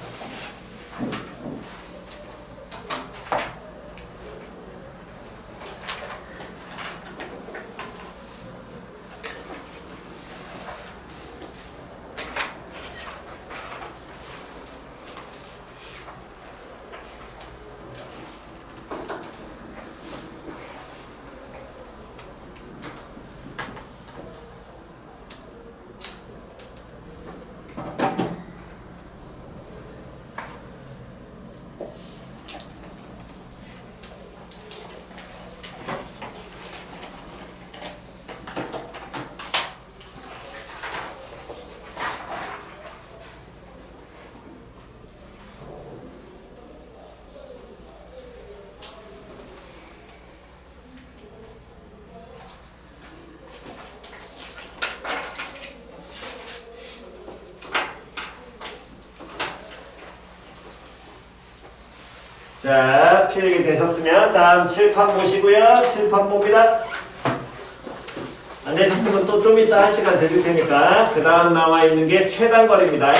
자, 필기 되셨으면 다음 칠판 보시고요. 칠판 봅니다. 안 되셨으면 또 좀 이따 한 시간 드릴 테니까 그 다음 나와 있는 게 최단거리입니다.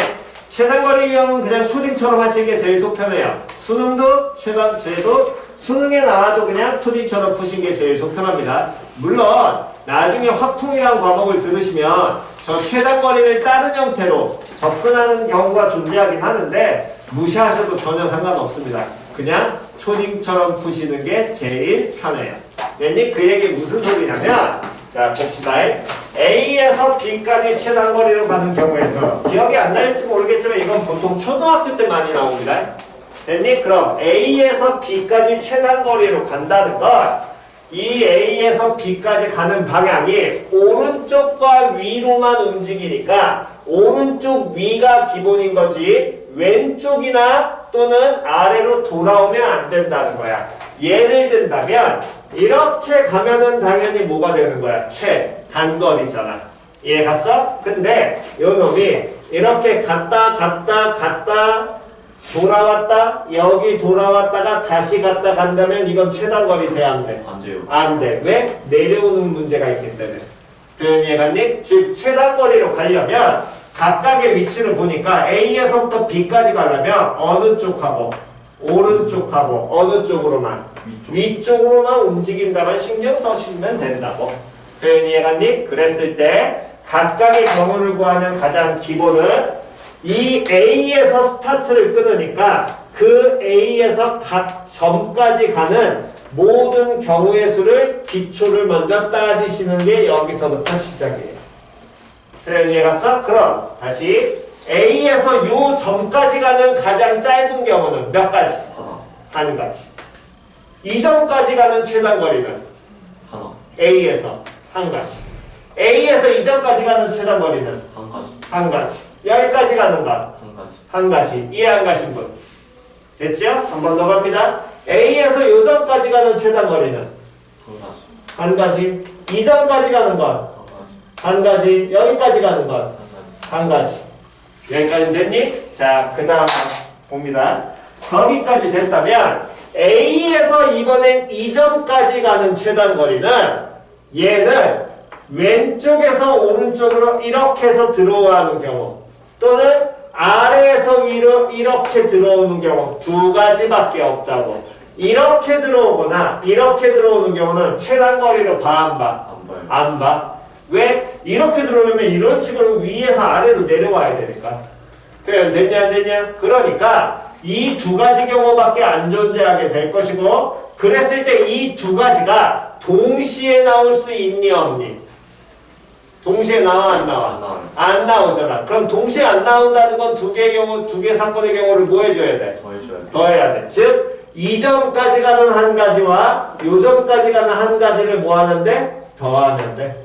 최단거리 유형은 그냥 초딩처럼 하시는 게 제일 속 편해요. 수능도 최단제도 수능에 나와도 그냥 초딩처럼 푸신 게 제일 속 편합니다. 물론 나중에 확통이라는 과목을 들으시면 저 최단거리를 다른 형태로 접근하는 경우가 존재하긴 하는데 무시하셔도 전혀 상관없습니다. 그냥 초딩처럼 푸시는 게 제일 편해요. 왠지 그 얘기 무슨 소리냐면 자 봅시다. A에서 B까지 최단거리로 가는 경우에서 기억이 안 날지 모르겠지만 이건 보통 초등학교 때 많이 나옵니다. 됐니? 그럼 A에서 B까지 최단거리로 간다는 건 이 A에서 B까지 가는 방향이 오른쪽과 위로만 움직이니까 오른쪽 위가 기본인 거지 왼쪽이나 또는 아래로 돌아오면 안 된다는 거야. 예를 든다면 이렇게 가면은 당연히 뭐가 되는 거야? 최단거리잖아. 이해 갔어? 근데 요 놈이 이렇게 갔다 돌아왔다 여기 돌아왔다가 다시 갔다 간다면 이건 최단거리 돼 안 돼? 안 돼요. 안 돼. 왜? 내려오는 문제가 있기 때문에. 표현 이해갔니? 즉 최단거리로 가려면 각각의 위치를 보니까 A에서부터 B까지 가려면 어느 쪽하고 오른쪽하고 어느 쪽으로만 위쪽으로만 움직인다만 신경 써주시면 된다고. 표현 이해갔니? 그랬을 때 각각의 경우를 구하는 가장 기본은 이 A에서 스타트를 끊으니까 그 A에서 각 점까지 가는 모든 경우의 수를 기초를 먼저 따지시는 게 여기서부터 시작이에요. 그래 이해갔어? 그럼 다시 A에서 요 점까지 가는 가장 짧은 경우는 몇 가지? 한 가지. 이 점까지 가는 최단거리는 하나. A에서 한 가지. A에서 이 점까지 가는 최단거리는 한 가지. 한 가지. 여기까지 가는 것 한 가지. 한 가지. 이해 안 가신 분? 됐죠? 한 번 더 갑니다. A에서 요 점까지 가는 최단거리는 한 가지. 한 가지. 이 점까지 가는 건 한 가지. 한 가지. 여기까지 가는 건 한 가지. 한 가지. 여기까지 됐니? 자, 그 다음 봅니다. 거기까지 됐다면 A에서 이번엔 이 점까지 가는 최단거리는 얘는 왼쪽에서 오른쪽으로 이렇게 해서 들어오는 경우 또는 아래에서 위로 이렇게 들어오는 경우 두 가지밖에 없다고. 이렇게 들어오거나 이렇게 들어오는 경우는 최단거리로 봐 안 봐? 안 봐요. 안 봐. 왜? 이렇게 들어오려면 이런 식으로 위에서 아래로 내려와야 되니까. 그래 됐냐 안 됐냐? 그러니까 이 두 가지 경우밖에 안 존재하게 될 것이고 그랬을 때 이 두 가지가 동시에 나올 수 있니 없니? 동시에 나와 안 나와? 안 나와요. 안 나오잖아. 그럼 동시에 안 나온다는 건 두 개의 경우, 두 개 사건의 경우를 뭐 해줘야 돼? 더 해줘야 돼. 더해야 돼. 즉, 이 점까지 가는 한 가지와 요 점까지 가는 한 가지를 뭐 하는데? 더하면 돼.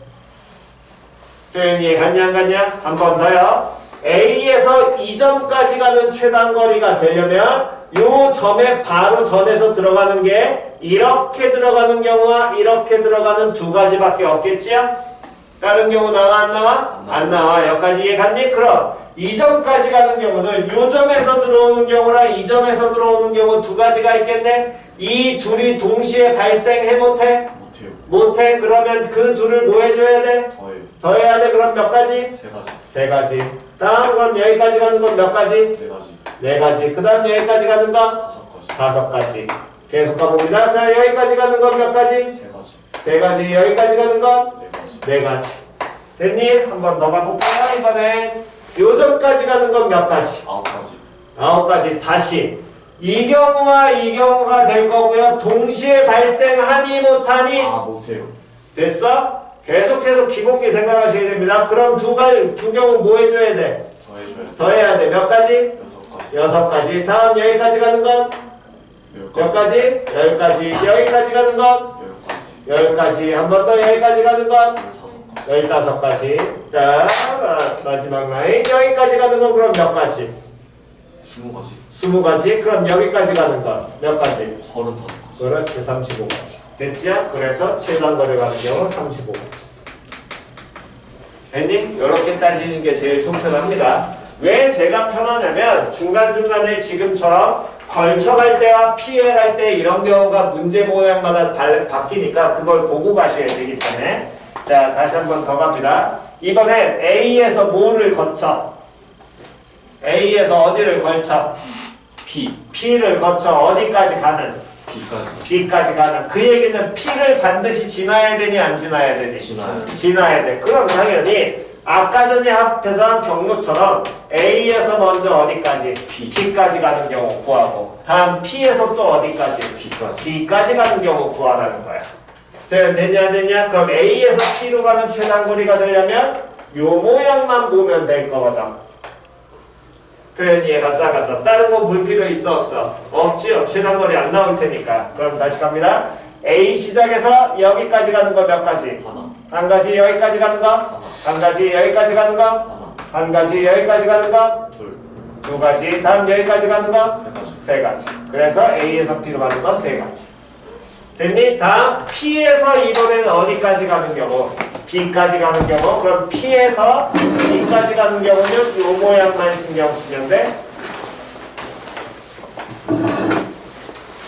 표현이 갔냐 안 갔냐? 한 번 더요. A에서 이 점까지 가는 최단거리가 되려면 요 점에 바로 전에서 들어가는 게 이렇게 들어가는 경우와 이렇게 들어가는 두 가지밖에 없겠지요? 다른 경우 나와 안 나와? 안 나와. 여기까지 이해 갔니? 그럼 이 점까지 가는 경우는 요 점에서 들어오는 경우랑 이 점에서 들어오는 경우 두 가지가 있겠네? 이 둘이 동시에 발생해 못해? 못해요. 못해? 그러면 그 둘을 뭐 해줘야 돼? 더해요. 더해야 돼? 그럼 몇 가지? 세 가지. 세 가지. 다음 그럼 여기까지 가는 건 몇 가지? 네 가지. 네 가지. 그 다음 여기까지 가는 건? 다섯 가지. 5가지. 계속 가봅니다. 자, 여기까지 가는 건 몇 가지? 세 가지. 3가지. 여기까지 가는 건? 네 가지. 4가지. 됐니? 한 번 더 가볼까요? 이번엔 요점까지 가는 건 몇 가지? 9가지. 9가지. 다시 이 경우와 이 경우가 될 거고요. 동시에 발생하니 못하니? 못해요. 됐어? 계속해서 기본기 생각하셔야 됩니다. 그럼 두 경우 뭐 해줘야 돼? 더 해줘야 돼. 더해야 돼. 몇 가지? 6가지. 6가지. 다음 여기까지 가는 건? 몇 가지? 10가지. 여기까지 가는 건? 10가지. 10가지. 한 번 더 여기까지 가는 건? 15가지. 15가지. 자, 마지막 라인. 여기까지 가는 건 그럼 몇 가지? 20가지. 20가지. 그럼 여기까지 가는 건 몇 가지? 35가지. 그렇지, 35가지. 됐지요? 그래서 최단거리 가는 경우 35가지. 됐니? 이렇게 따지는 게 제일 속편합니다. 왜 제가 편하냐면 중간중간에 지금처럼 걸쳐갈 때와 피해갈 때 이런 경우가 문제 모양마다 바뀌니까 그걸 보고 가셔야 되기 때문에 자 다시 한 번 더 갑니다. 이번엔 A에서 뭐를 거쳐? A에서 어디를 걸쳐? P를 거쳐 어디까지 가는? B까지 가는. 그 얘기는 P를 반드시 지나야 되니 안 지나야 되니? 지나야 돼. 그럼 당연히 아까 전에 대서한 경로처럼 A에서 먼저 어디까지? B까지 가는 경우 구하고 다음 P에서 또 어디까지? B까지 가는 경우 구하라는 거야. 됐냐 안 됐냐? 그럼 A에서 P로 가는 최단거리가 되려면 요 모양만 보면 될 거거든. 표현 이해가 싹갔어. 다른 거 볼 필요 있어 없어? 없지요. 최단거리 안 나올 테니까. 그럼 다시 갑니다. A 시작해서 여기까지 가는 거 몇 가지? 한 가지 여기까지 가는 거? 한 가지 여기까지 가는 거? 한 가지 여기까지 가는 거? 두 가지. 다음 여기까지 가는 거? 세 가지. 그래서 A에서 P로 가는 거 세 가지. 됐니? 다음 P에서 이번에는 어디까지 가는 경우? B까지 가는 경우. 그럼 P에서 B까지 가는 경우는 요 모양만 신경 쓰면 돼.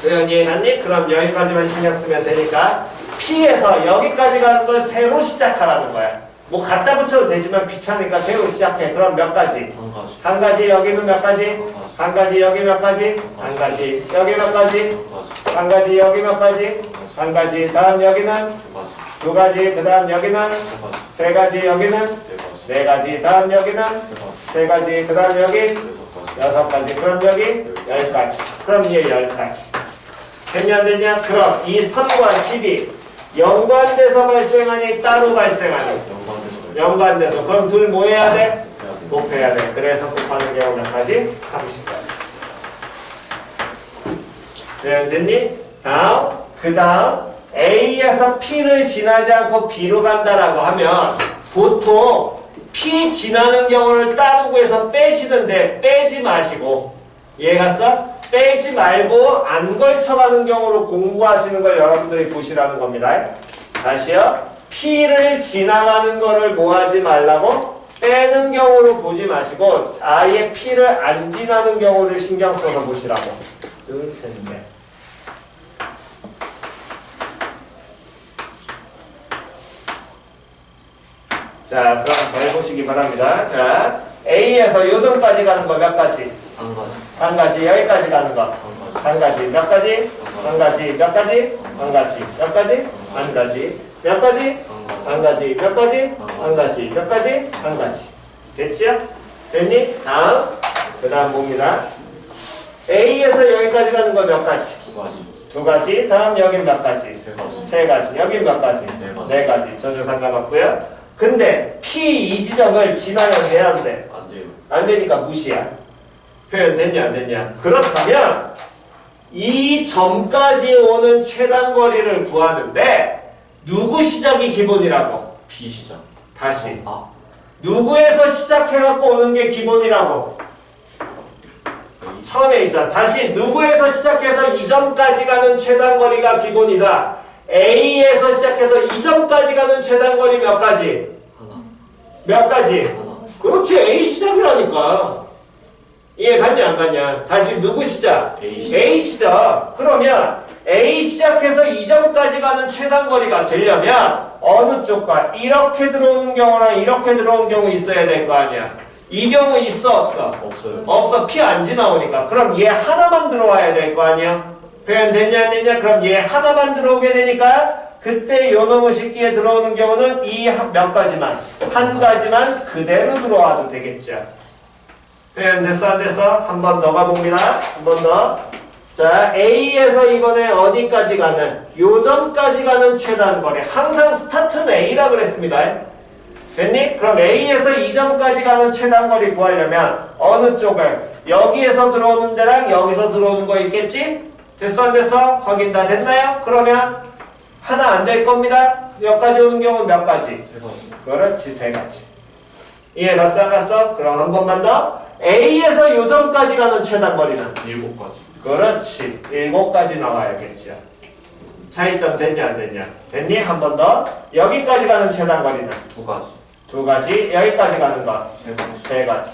표현이 갔니? 그럼 여기까지만 신경 쓰면 되니까 P에서 여기까지 가는 걸 새로 시작하라는 거야. 뭐 갖다 붙여도 되지만 귀찮으니까 새로 시작해. 그럼 몇 가지? 한 가지. 여기는 몇 가지? 한 가지. 여기 몇 가지? 한 가지. 여기 몇 가지? 한 가지. 여기 몇 가지? 한 가지. 다음 여기는 두 가지. 그 다음 여기는 세 가지. 여기는 네 가지. 다음 여기는 세 가지. 그 다음 여기 여섯 가지. 그럼 여기 10가지. 그럼 얘 10가지. 됐냐 안 됐냐? 그럼 이 선과 식이 연관돼서 발생하니 따로 발생하니? 연관돼서. 그럼 둘 뭐 해야 돼? 곱해야 돼. 그래서 곱하는 경우 몇 가지? 30가지. 됐니? 다음 그 다음 A에서 P를 지나지 않고 B로 간다라고 하면 보통 P 지나는 경우를 따르고 해서 빼시는데 빼지 마시고 이해갔어? 빼지 말고 안 걸쳐가는 경우로 공부하시는 걸 여러분들이 보시라는 겁니다. 다시요. P를 지나가는 거를 뭐 하지 말라고? 빼는 경우로 보지 마시고 아예 P를 안 지나는 경우를 신경 써서 보시라고. 둘, 셋, 넷. 자, 그럼 잘 보시기 바랍니다. 자, A에서 요점까지 가는 거 몇 가지? 한 가지. 여기까지 가는 거. 한 가지. 몇 가지? 한 가지. 몇 가지? 한 가지. 몇 가지? 한 가지. 몇 가지? 한 가지. 몇 가지? 한 가지. 몇 가지? 한 가지. 됐지요? 됐니? 다음. 그 다음 봅니다. A에서 여기까지 가는 거 몇 가지? 두 가지. 다음 여긴 몇 가지? 세 가지. 여긴 몇 가지? 네 가지. 전혀 상관없고요. 근데 P 이 지점을 지나면 돼야 안 돼? 안 되니까 무시야. 표현 됐냐 안 됐냐? 그렇다면 이 점까지 오는 최단거리를 구하는데 누구 시작이 기본이라고? B 시작. 다시 누구에서 시작해갖고 오는 게 기본이라고? 처음에 있잖아. 다시 누구에서 시작해서 이 점까지 가는 최단거리가 기본이다. A에서 시작해서 이 점까지 가는 최단거리 몇 가지? 몇 가지? 그렇지. A 시작이라니까. 이해 갔냐 안 갔냐? 다시 누구 시작? A 시작. 그러면 A 시작해서 이 점까지 가는 최단거리가 되려면 어느 쪽과 이렇게 들어오는 경우랑 이렇게 들어오는 경우 있어야 될 거 아니야. 이 경우 있어 없어? 없어요. 없어. P 안 지나오니까. 그럼 얘 하나만 들어와야 될 거 아니야. 표현 됐냐 안 됐냐? 그럼 얘 하나만 들어오게 되니까 그때 요놈의 식기에 들어오는 경우는 이 몇 가지만 한 가지만 그대로 들어와도 되겠죠. 표현 됐어 안 됐어? 한 번 더 가봅니다. 한 번 더. 자, A에서 이번에 어디까지 가는? 요점까지 가는 최단거리. 항상 스타트는 A라 그랬습니다. 됐니? 그럼 A에서 이 점까지 가는 최단거리 구하려면 어느 쪽을? 여기에서 들어오는 데랑 여기서 들어오는 거 있겠지? 됐어 안 됐어? 확인 다 됐나요? 그러면 하나 안 될 겁니다. 여기까지 오는 경우는 몇 가지? 세 가지. 그렇지, 세 가지. 이해 갔어 안 갔어? 그럼 한 번만 더. A에서 요점까지 가는 최단거리는? 7가지. 그렇지. 7가지 나와야겠죠. 차이점 됐냐 안 됐냐? 됐니? 한 번 더. 여기까지 가는 최단거리는? 2가지. 두 가지. 여기까지 가는 거? 3가지. 세 가지.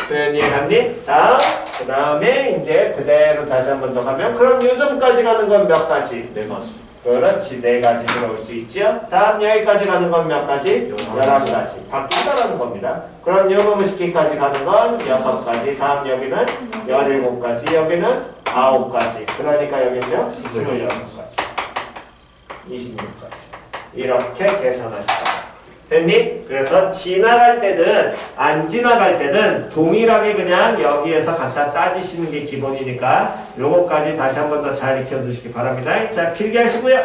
표현 이해갔니? 다음. 그 다음에 이제 그대로 다시 한 번 더 가면 그럼 요즘까지 가는 건 몇 가지? 네 가지. 그렇지. 4가지 들어올 수 있죠. 다음 여기까지 가는 건 몇 가지? 11가지. 바뀐다라는 겁니다. 그럼 요놈의 식기까지 가는 건 6가지. 다음 여기는 17가지. 여기는 9가지. 그러니까 여기는요? 26가지. 26가지. 이렇게 계산하시다. 됐니? 그래서 지나갈 때든 안 지나갈 때든 동일하게 그냥 여기에서 갖다 따지시는 게 기본이니까 요거까지 다시 한 번 더 잘 익혀두시기 바랍니다. 자, 필기하시고요.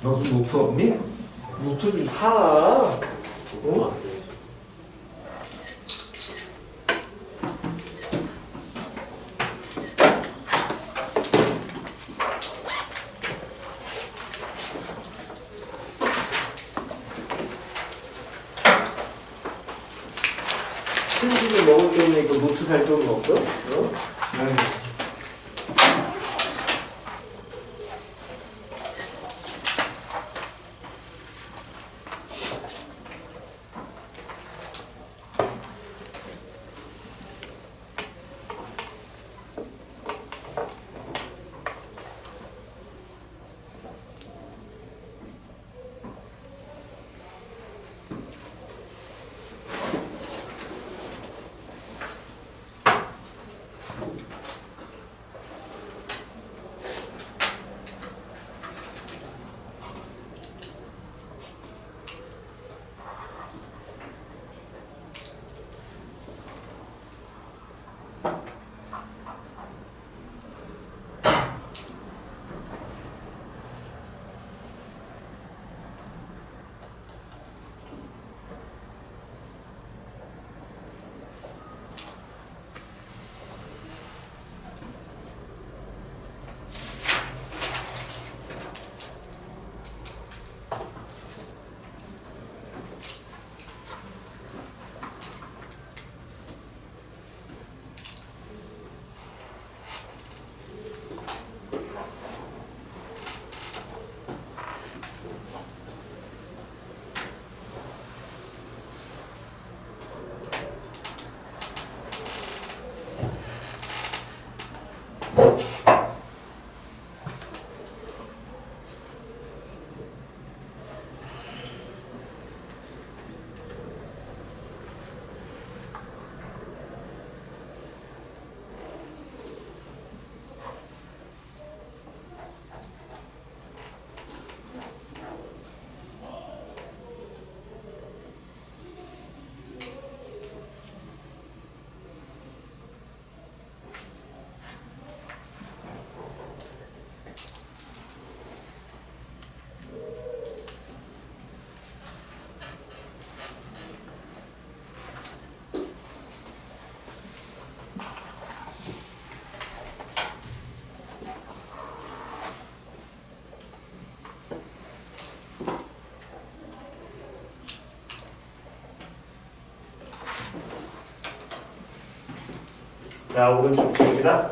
너 무슨 노트 없니? 노트 좀 사. 못 봤어요. 신식을 먹을 때문에 이거 노트 살 돈은 없어? 어? 자, 오른쪽 줄입니다.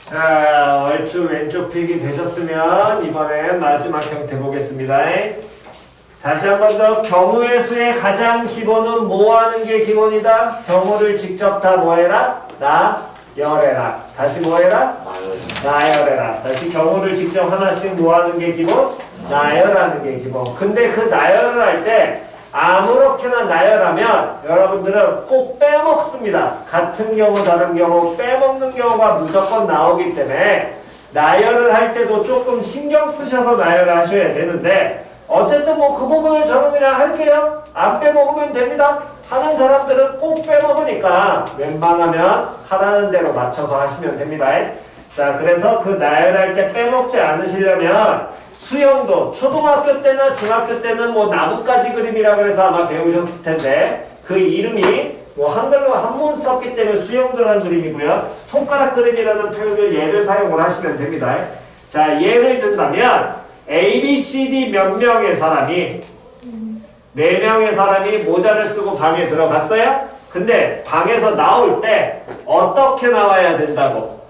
자, 얼추 왼쪽 필기 되셨으면 이번엔 마지막 형태 보겠습니다. 다시 한 번 더 경우의 수의 가장 기본은 뭐 하는 게 기본이다? 경우를 직접 다 뭐해라? 나열해라. 다시 뭐해라? 나열해라. 다시 경우를 직접 하나씩 뭐 하는 게 기본? 나열하는 게 기본. 근데 그 나열을 할 때 아무렇게나 나열하면 여러분들은 꼭 빼먹습니다. 같은 경우 다른 경우 빼먹는 경우가 무조건 나오기 때문에 나열을 할 때도 조금 신경 쓰셔서 나열을 하셔야 되는데 어쨌든 뭐 그 부분을 저는 그냥 할게요. 안 빼먹으면 됩니다. 하는 사람들은 꼭 빼먹으니까 웬만하면 하라는 대로 맞춰서 하시면 됩니다. 자, 그래서 그 나열할 때 빼먹지 않으시려면 수영도 초등학교 때나 중학교 때는 뭐 나뭇가지 그림이라 그래서 아마 배우셨을 텐데 그 이름이 뭐 한글로 한문 썼기 때문에 수영도라는 그림이고요. 손가락 그림이라는 표현을 예를 사용을 하시면 됩니다. 자, 예를 든다면 A, B, C, D 몇 명의 사람이 4명의 사람이 모자를 쓰고 방에 들어갔어요? 근데 방에서 나올 때 어떻게 나와야 된다고?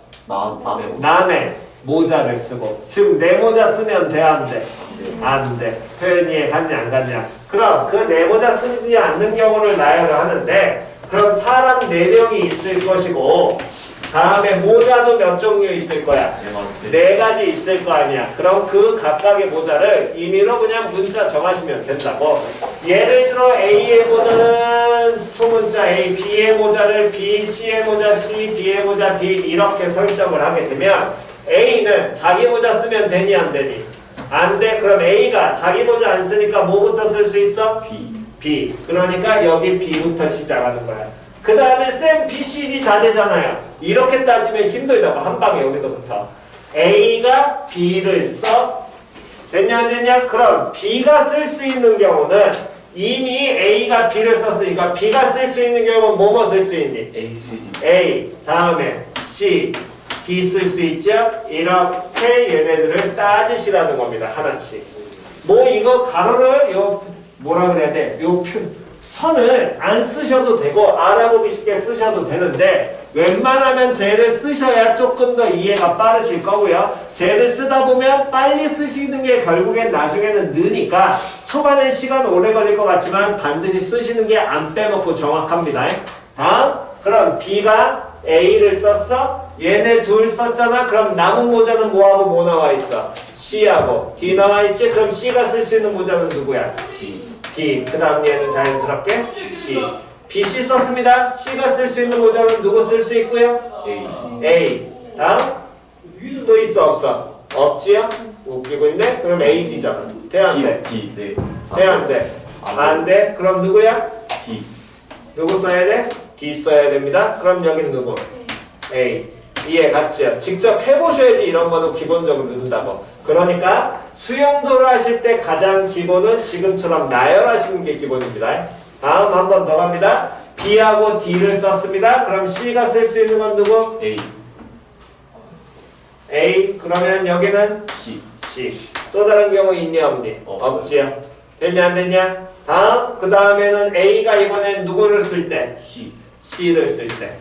남의 모자를 쓰고. 즉 내 모자 쓰면 돼, 안 돼? 안 돼. 표현이 이해 갔냐 안 갔냐? 그럼 그 내 모자 쓰지 않는 경우를 나열을 하는데 그럼 사람 4명이 있을 것이고 다음에 모자도 몇 종류 있을 거야? 4가지 있을 거 아니야. 그럼 그 각각의 모자를 임의로 그냥 문자 정하시면 된다고. 예를 들어 A의 모자는 소문자 A, B의 모자를 B, C의 모자 C, D의 모자 D 이렇게 설정을 하게 되면 A는 자기 모자 쓰면 되니 안 되니? 안 돼. 그럼 A가 자기 모자 안 쓰니까 뭐부터 쓸 수 있어? B. 그러니까 여기 B부터 시작하는 거야. 그 다음에 쌤 B, C, D 다 되잖아요. 이렇게 따지면 힘들다고. 한 방에 여기서부터 A가 B를 써. 됐냐 안 됐냐? 그럼 B가 쓸 수 있는 경우는 이미 A가 B를 썼으니까 B가 쓸 수 있는 경우는 뭐뭐 쓸 수 있니? A, C, D. A 다음에 C, D 쓸 수 있죠? 이렇게 얘네들을 따지시라는 겁니다. 하나씩. 뭐 이거 가로를 요 뭐라 그래야 돼? 요 선을 안 쓰셔도 되고 알아보기 쉽게 쓰셔도 되는데 웬만하면 쟤를 쓰셔야 조금 더 이해가 빠르실 거고요. 쟤를 쓰다 보면 빨리 쓰시는 게 결국엔 나중에는 느니까 초반엔 시간 오래 걸릴 것 같지만 반드시 쓰시는 게 안 빼먹고 정확합니다. 다음, 그럼 B가 A를 썼어? 얘네 둘 썼잖아? 그럼 남은 모자는 뭐하고 뭐 나와 있어? C하고 D 나와 있지? 그럼 C가 쓸 수 있는 모자는 누구야? D. 그 다음 얘는 자연스럽게 C. B, C 썼습니다. C가 쓸 수 있는 모자는 누구 쓸 수 있고요? A. 다음? 또 있어 없어? 없지요? 웃기고 있네? 그럼 A, D잖아. 돼 안 돼? D, 네. 돼 안 돼? 안 돼? 그럼 누구야? D. 누구 써야 돼? D 써야 됩니다. 그럼 여긴 누구? A. 이해 갔죠? 직접 해보셔야지 이런 거는 기본적으로 넣는다고. 그러니까 수용도를 하실 때 가장 기본은 지금처럼 나열하시는 게 기본입니다. 다음 한 번 더 갑니다. B하고 D를 썼습니다. 그럼 C가 쓸 수 있는 건 누구? A. A. 그러면 여기는 C. C. 또 다른 경우 있니 없니? 없지요. 됐냐 안 됐냐? 다음 그 다음에는 A가 이번엔 누구를 쓸 때? C. C를 쓸 때.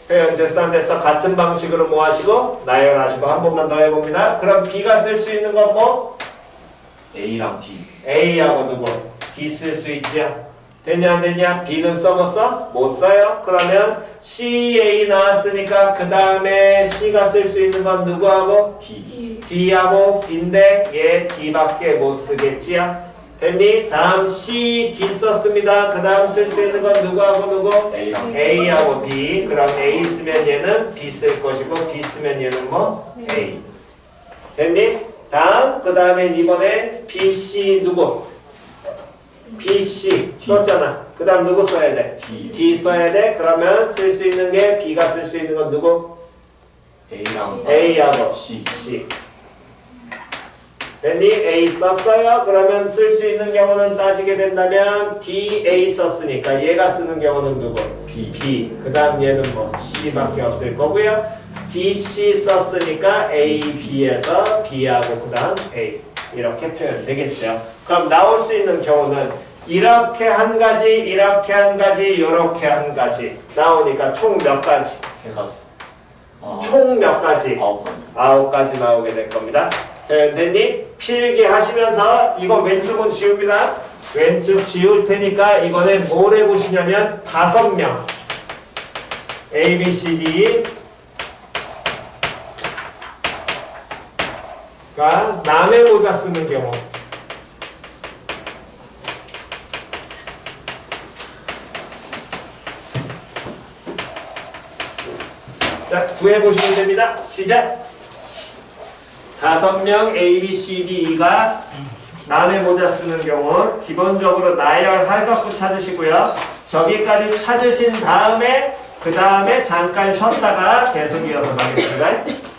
표현 됐어 안 됐어? 같은 방식으로 뭐 하시고 나열하시고 한 번만 더 해봅니다. 그럼 B가 쓸 수 있는 건 뭐? A랑 D. A하고 누구? D 쓸 수 있지요? 됐냐 안 됐냐? B는 써봤어? 못 써요? 그러면 C, A 나왔으니까 그 다음에 C가 쓸 수 있는 건 누구하고? D. D하고 B인데 얘 D밖에 못 쓰겠지요? 됐니? 다음 C, D 썼습니다. 그 다음 쓸 수 있는 건 누구하고 누구? A랑 A하고 D. 그럼 A 쓰면 얘는 B 쓸 것이고 D 쓰면 얘는 뭐? A. 됐니? 다음 그 다음에 이번엔 B, C 누구? B, C 썼잖아. 그 다음 누구 써야 돼? D. D 써야 돼. 그러면 쓸 수 있는 게 B가 쓸 수 있는 건 누구? A랑 A하고 C. C. 됐니? A 썼어요? 그러면 쓸 수 있는 경우는 따지게 된다면 D, A 썼으니까 얘가 쓰는 경우는 누구? B. B. 그 다음 얘는 뭐? C밖에 없을 거고요. D, C 썼으니까 A, B에서 B하고 그 다음 A. 이렇게 표현 되겠죠. 그럼 나올 수 있는 경우는 이렇게 한 가지, 이렇게 한 가지, 이렇게 한 가지 나오니까 총 몇 가지? 3가지. 총 몇 가지? 9가지. 9가지 나오게 될 겁니다. 자, 연대님 필기 하시면서 이거 왼쪽은 지웁니다. 왼쪽 지울 테니까 이거는 뭘 해보시냐면 5명 A, B, C, D가 남의 모자 쓰는 경우 자, 구해보시면 됩니다. 시작! 5명 A, B, C, D, E가 남의 모자 쓰는 경우 기본적으로 나열할 것부터 찾으시고요. 저기까지 찾으신 다음에 그 다음에 잠깐 쉬었다가 계속 이어서 가겠습니다.